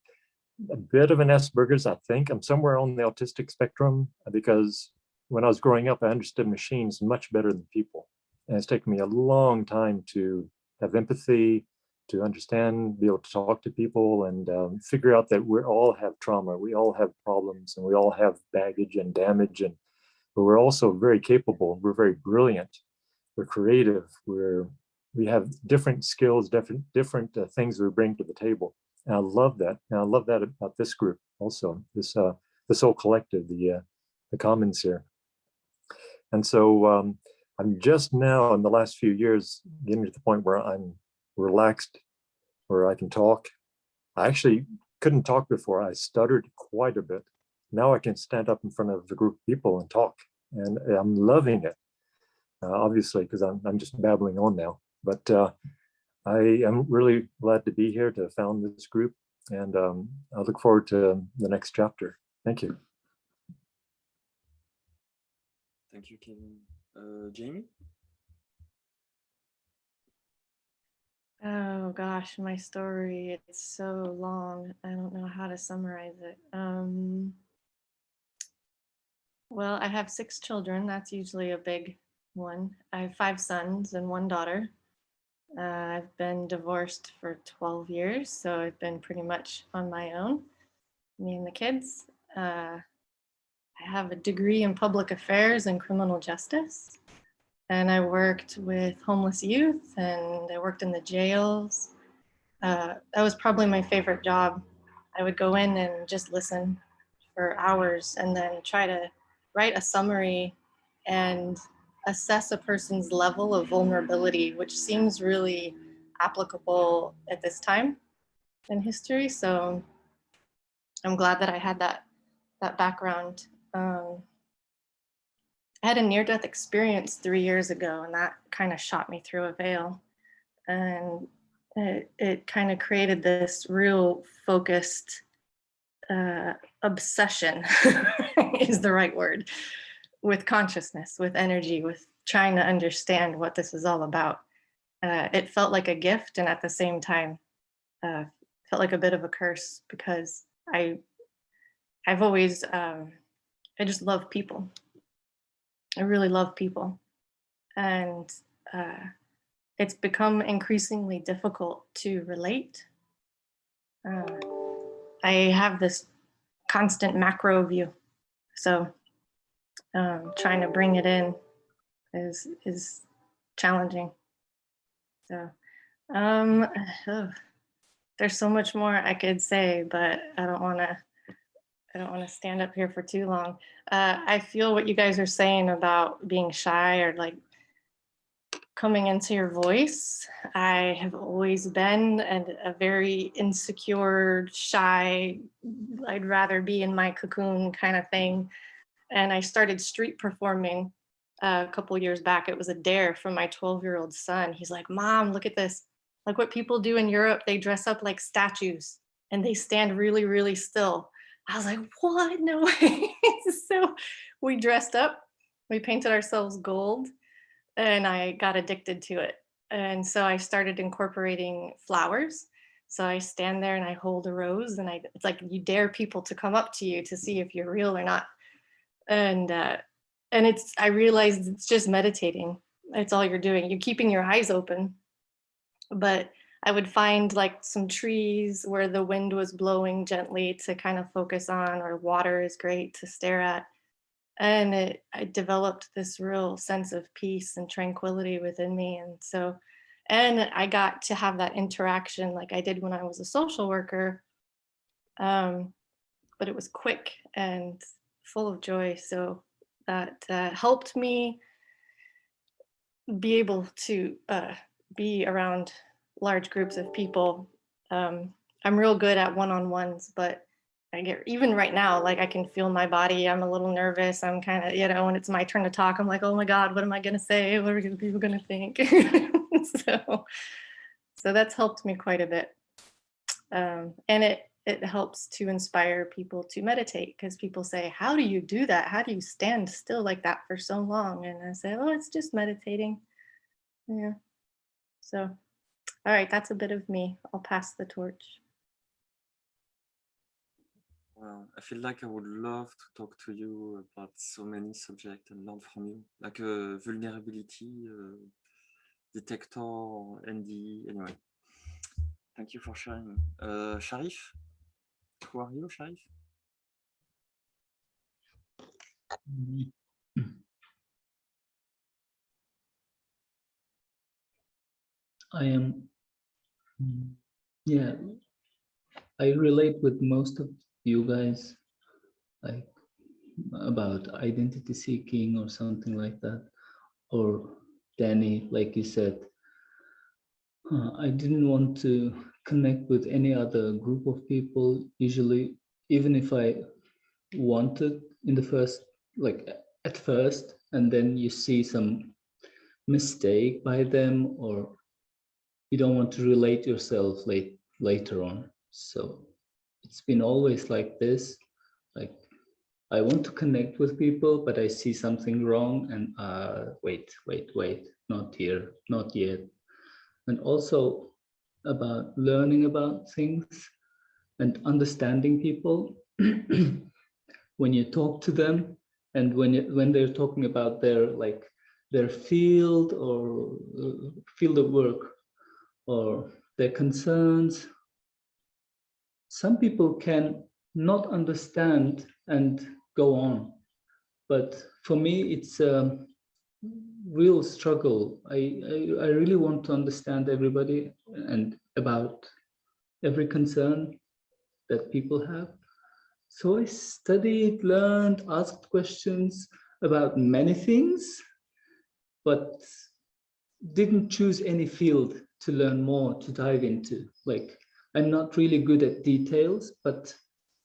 a bit of an Asperger's, I think. I'm somewhere on the autistic spectrum because when I was growing up, I understood machines much better than people. And it's taken me a long time to have empathy, to understand, be able to talk to people and figure out that we all have trauma, we all have problems, and we all have baggage and damage, but we're also very capable, we're very brilliant, we're creative, we have different skills, different things we bring to the table. And I love that. And I love that about this group also, this whole collective, the commons here. And so I'm just now in the last few years getting to the point where I'm relaxed, where I can talk. I actually couldn't talk before. I stuttered quite a bit. Now I can stand up in front of a group of people and talk, and I'm loving it. Obviously, because I'm just babbling on now. But I am really glad to be here to found this group, and I look forward to the next chapter. Thank you. Thank you, Kevin. Jamie? Oh gosh, my story, it's so long. I don't know how to summarize it. Well, I have 6 children. That's usually a big one. I have 5 sons and 1 daughter. I've been divorced for 12 years, so I've been pretty much on my own, me and the kids. I have a degree in public affairs and criminal justice. And I worked with homeless youth and I worked in the jails. That was probably my favorite job. I would go in and just listen for hours and then try to write a summary and assess a person's level of vulnerability, which seems really applicable at this time in history. So I'm glad that I had that background. I had a near-death experience 3 years ago, and that kind of shot me through a veil. And it kind of created this real focused obsession is the right word, with consciousness, with energy, with trying to understand what this is all about. It felt like a gift, and at the same time, felt like a bit of a curse because I've always, I just love people. I really love people. And it's become increasingly difficult to relate. I have this constant macro view. So trying to bring it in is challenging. So there's so much more I could say, but I don't want to stand up here for too long. I feel what you guys are saying about being shy or like coming into your voice. I have always been a very insecure, shy, I'd rather be in my cocoon kind of thing. And I started street performing a couple years back. It was a dare from my 12-year-old son. He's like, Mom, look at this. Like what people do in Europe, they dress up like statues and they stand really, really still. I was like, what? No way. So we dressed up, we painted ourselves gold, and I got addicted to it. And so I started incorporating flowers. So I stand there and I hold a rose, and it's like you dare people to come up to you to see if you're real or not. And I realized it's just meditating. It's all you're doing. You're keeping your eyes open. But I would find like some trees where the wind was blowing gently to kind of focus on, or water is great to stare at. And I developed this real sense of peace and tranquility within me. And I got to have that interaction like I did when I was a social worker, but it was quick and full of joy. So that helped me be able to be around large groups of people. I'm real good at one-on-ones, but I get, even right now, like I can feel my body. I'm a little nervous. I'm kind of, when it's my turn to talk, I'm like, oh my God, what am I going to say? What are people going to think? So that's helped me quite a bit. And it helps to inspire people to meditate, because people say, how do you do that? How do you stand still like that for so long? And I say, oh, it's just meditating. Yeah. So, all right, that's a bit of me. I'll pass the torch. Well, I feel like I would love to talk to you about so many subjects and learn from you, like vulnerability, detector, ND. Anyway, thank you for sharing. Sharif, who are you, Sharif? I am, yeah, I relate with most of you guys, like about identity seeking or something like that. Or Danny, like you said, I didn't want to connect with any other group of people usually, even if I wanted in the first, like at first, and then you see some mistake by them, or you don't want to relate yourself later on. So it's been always like this, like I want to connect with people, but I see something wrong and wait, not here, not yet. And also about learning about things and understanding people when you talk to them, and when they're talking about their field or field of work or their concerns. Some people can not understand and go on, but for me it's a real struggle. I really want to understand everybody and about every concern that people have. So I studied, learned, asked questions about many things, but didn't choose any field to learn more, to dive into. Like, I'm not really good at details, but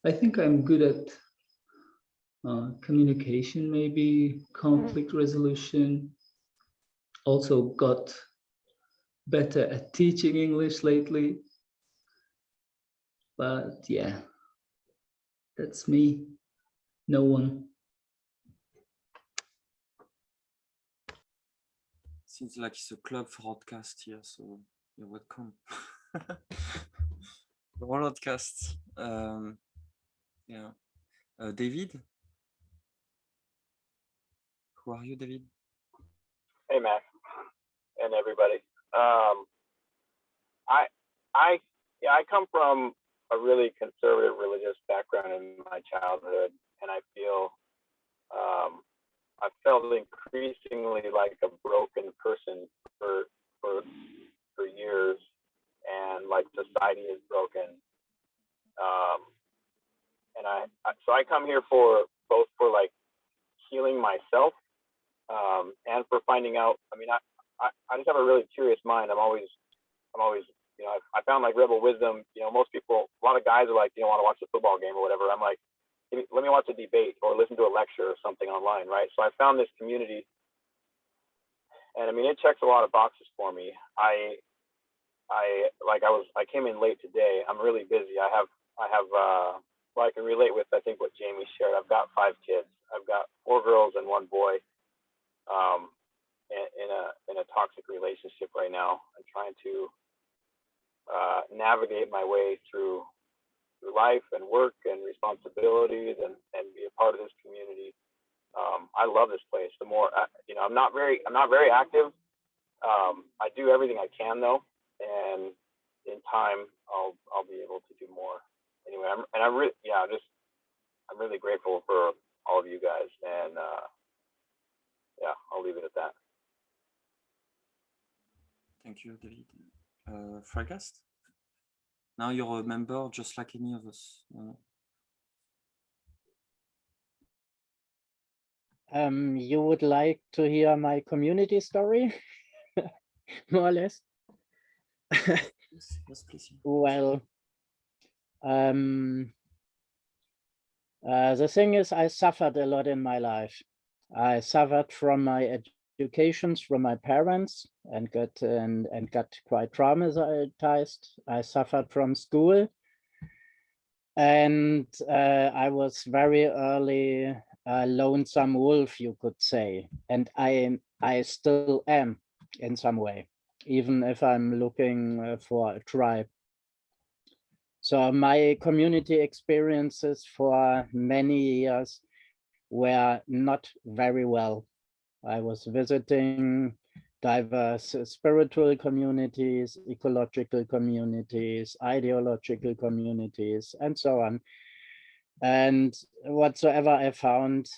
I think I'm good at communication, maybe conflict resolution. Also got better at teaching English lately. But yeah, that's me. No one. Seems like it's a club for podcasts here, so you're welcome. Broadcasts. Yeah. David? Who are you, David? Hey, Mac, and everybody. I come from a really conservative religious background in my childhood, and I feel I felt increasingly like a broken person for years, and like society is broken. And so I come here for both for like healing myself, and for finding out. I mean, I just have a really curious mind. I'm always, I found like rebel wisdom. Most people, a lot of guys are like, want to watch the football game or whatever. I'm like, let me watch a debate or listen to a lecture or something online, right? So I found this community, and I mean, it checks a lot of boxes for me. I came in late today. I'm really busy. I have well, I can relate with, I think, what Jamie shared. I've got 5 kids. I've got 4 girls and 1 boy. In a toxic relationship right now. I'm trying to navigate my way through life and work and responsibilities and be a part of this community. I love this place. The more, you know, I'm not very active. I do everything I can though, and in time I'll be able to do more. Anyway, I'm really grateful for all of you guys, and yeah, I'll leave it at that. Thank you, David. Freigeist? Now you're a member just like any of us. You would like to hear my community story, more or less? Yes, please. Well, the thing is, I suffered a lot in my life. I suffered from my educations from my parents and got quite traumatized. I suffered from school, and I was very early a lonesome wolf, you could say, and I still am in some way, even if I'm looking for a tribe. So my community experiences for many years were not very well. I was visiting diverse spiritual communities, ecological communities, ideological communities, and so on. And whatsoever I found,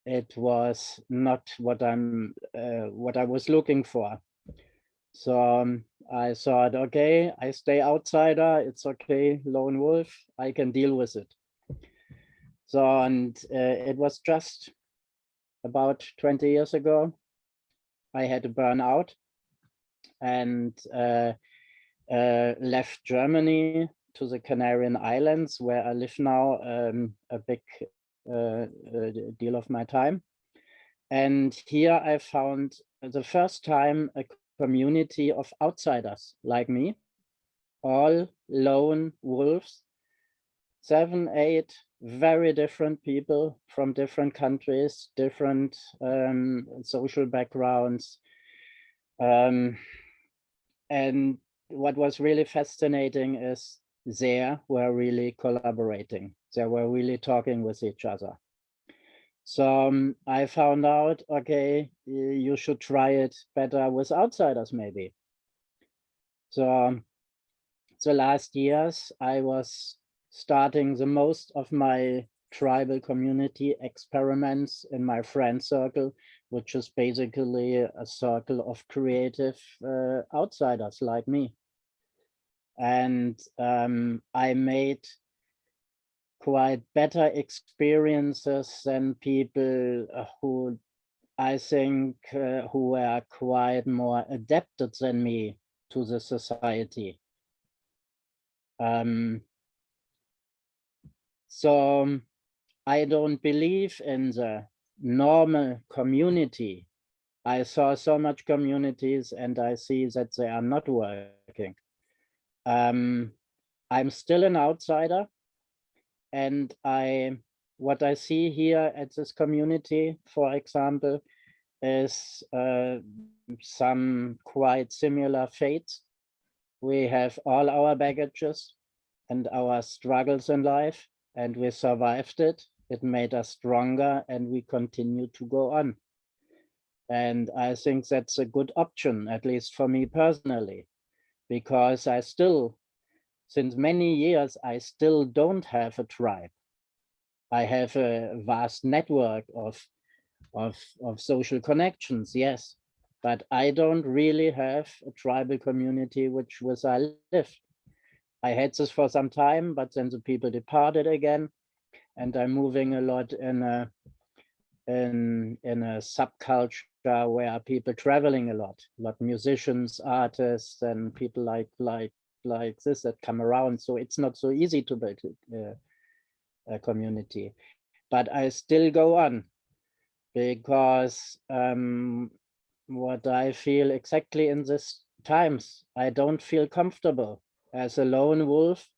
it was not what I was looking for. So I thought, okay, I stay outsider. It's okay, lone wolf. I can deal with it. So, and it was just about 20 years ago. I had to burn out and left Germany to the Canarian Islands, where I live now a big deal of my time. And here I found the first time a community of outsiders like me, all lone wolves, 7, 8 very different people from different countries, different social backgrounds. And what was really fascinating is they were really collaborating. They were really talking with each other. So I found out, okay, you should try it better with outsiders maybe. So the last years, I was starting the most of my tribal community experiments in my friend circle, which is basically a circle of creative outsiders like me. And I made quite better experiences than people who I think who were quite more adapted than me to the society. So I don't believe in the normal community. I saw so much communities and I see that they are not working. I'm still an outsider, and what I see here at this community, for example, is some quite similar fates. We have all our baggages and our struggles in life, and we survived it. It made us stronger, and we continue to go on. And I think that's a good option, at least for me personally, because I still, since many years, I still don't have a tribe. I have a vast network of social connections, yes, but I don't really have a tribal community with I live. I had this for some time, but then the people departed again, and I'm moving a lot in a subculture where people traveling a lot musicians, artists, and people like this that come around. So it's not so easy to build a community, but I still go on because what I feel exactly in these times, I don't feel comfortable as a lone wolf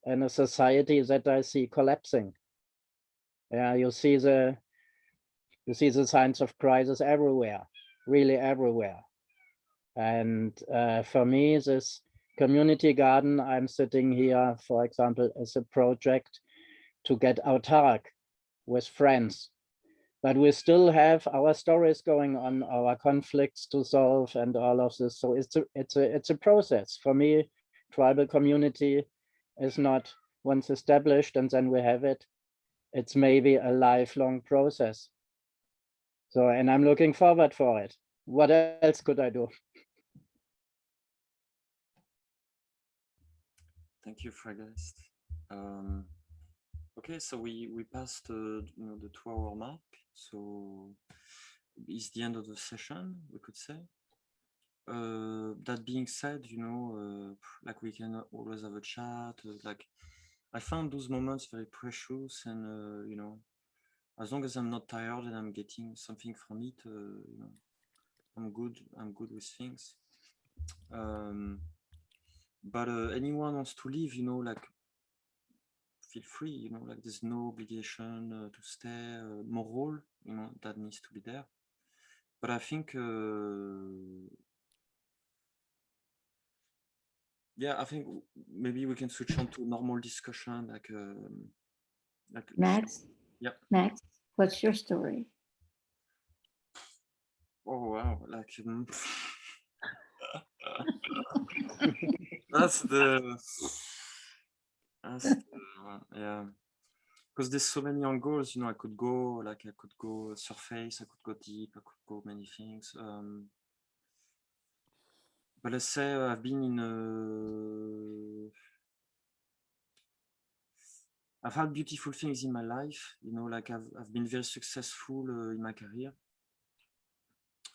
in a society that I see collapsing. Yeah, you see the signs of crisis everywhere, really everywhere. And for me, this community garden, I'm sitting here, for example, as a project to get autark with friends. But we still have our stories going on, our conflicts to solve and all of this. So it's a process. For me, tribal community is not once established and then we have it. It's maybe a lifelong process. So, and I'm looking forward for it. What else could I do? Thank you, Freigeist. Okay, so we passed the 2-hour mark, so it's the end of the session, we could say. That being said, like we can always have a chat. Like I found those moments very precious, and as long as I'm not tired and I'm getting something from it, I'm good. I'm good with things. But anyone wants to leave, like feel free, like there's no obligation to stay, moral, that needs to be there. But I think, yeah, I think maybe we can switch on to normal discussion, like Max, yeah. Max, what's your story? Oh wow, like that's the yeah, because there's so many angles, I could go surface, I could go deep, I could go many things. But let's say I've been I've had beautiful things in my life, like I've been very successful in my career.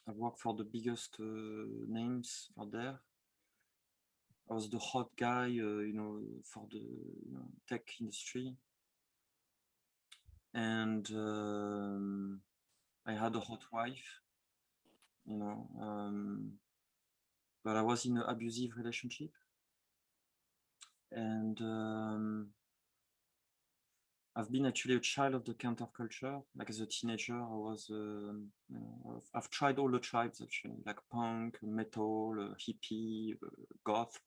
I've worked for the biggest names out there. I was the hot guy, for the tech industry, and I had a hot wife, but I was in an abusive relationship, and I've been actually a child of the counterculture. Like as a teenager, I was, I've tried all the tribes actually, like punk, metal, hippie, goth,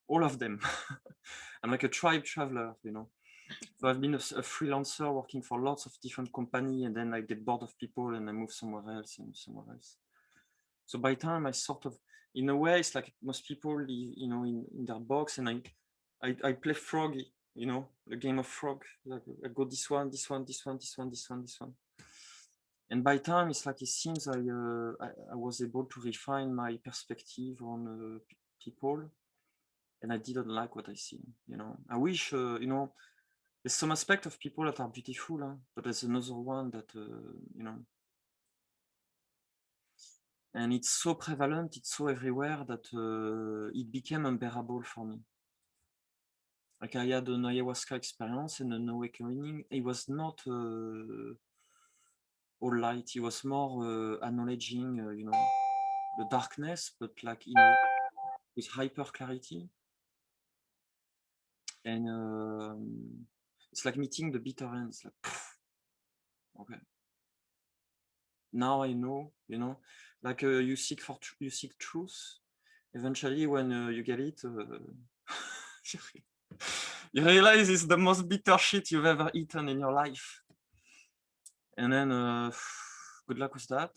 all of them. I'm like a tribe traveler, So I've been a freelancer working for lots of different companies, and then I get bored of people and I move somewhere else and somewhere else. So by time I sort of, in a way, it's like most people live, in their box, and I play frog, the game of frog. Like I go this one, this one, this one, this one, this one, this one. And by time, it's like it seems I was able to refine my perspective on people, and I didn't like what I see. I wish, there's some aspect of people that are beautiful, but there's another one that, and it's so prevalent, it's so everywhere that it became unbearable for me. Like I had an ayahuasca experience and an awakening. It was not all light. It was more acknowledging, the darkness, but like with hyper clarity. And it's like meeting the bitter end. It's like, okay. Now I know, like you seek truth. Eventually, when you get it, you realize it's the most bitter shit you've ever eaten in your life. And then good luck with that.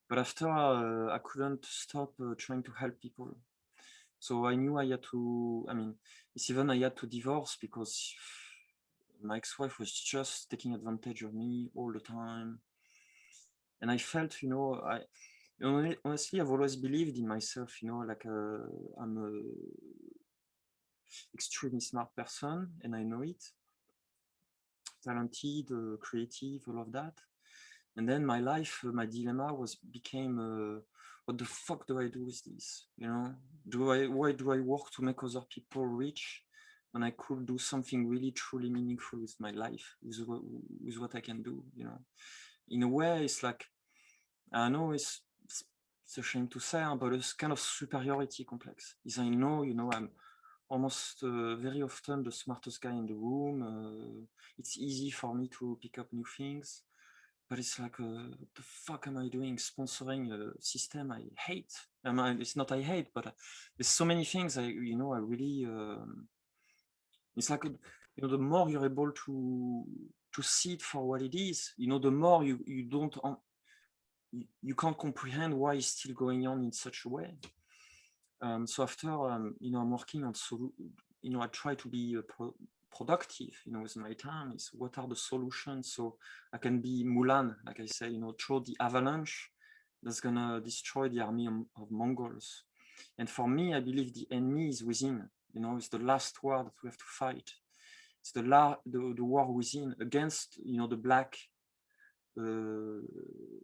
But after, I couldn't stop trying to help people. So I knew I had to, it's even I had to divorce because my ex-wife was just taking advantage of me all the time. And I felt, honestly, I've always believed in myself, like I'm a extremely smart person, and I know it. Talented, creative, all of that. And then my life, my dilemma became, what the fuck do I do with this? Why do I work to make other people rich when I could do something really truly meaningful with my life, with what I can do? In a way, it's like, I know it's a shame to say, but it's kind of superiority complex. Is I know, almost very often the smartest guy in the room. It's easy for me to pick up new things, but it's like, what the fuck am I doing sponsoring a system I hate? It's not I hate, but there's so many things I really, it's like, the more you're able to see it for what it is, the more you don't, you can't comprehend why it's still going on in such a way. So after, I'm working on, I try to be productive, with my time. Is what are the solutions so I can be Mulan, like I say, throw the avalanche that's gonna destroy the army of Mongols. And for me, I believe the enemy is within. It's the last war that we have to fight. It's the war within against, the black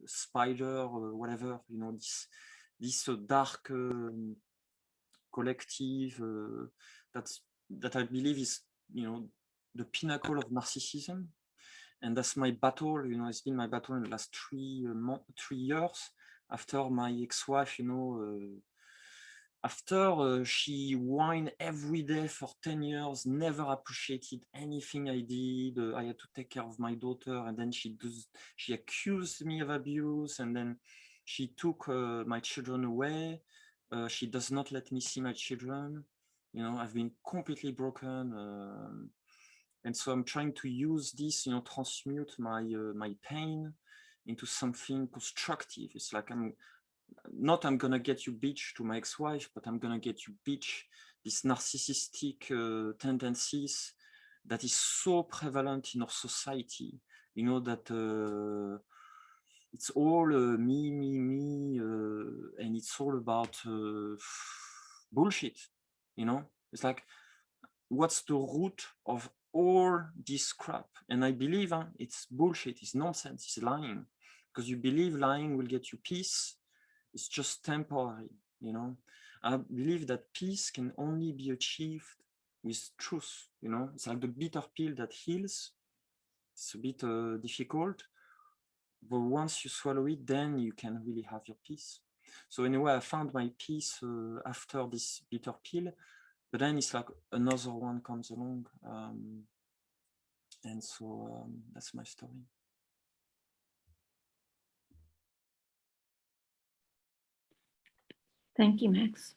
spider or whatever. This dark collective that I believe is, the pinnacle of narcissism. And that's my battle, it's been my battle in the last 3 years after my ex-wife, after she whined every day for 10 years, never appreciated anything I did. I had to take care of my daughter, and then she accused me of abuse, and then she took my children away. She does not let me see my children. I've been completely broken. And so I'm trying to use this, transmute my pain into something constructive. It's like I'm gonna get you bitch to my ex-wife, but I'm gonna get you bitch these narcissistic tendencies that is so prevalent in our society. That it's all me, and it's all about bullshit. It's like, what's the root of all this crap? And I believe it's bullshit, it's nonsense, it's lying. Because you believe lying will get you peace. It's just temporary, I believe that peace can only be achieved with truth, It's like the bitter pill that heals. It's a bit difficult, but once you swallow it, then you can really have your peace. So anyway, I found my peace after this bitter pill, but then it's like another one comes along. And so that's my story. Thank you, Max.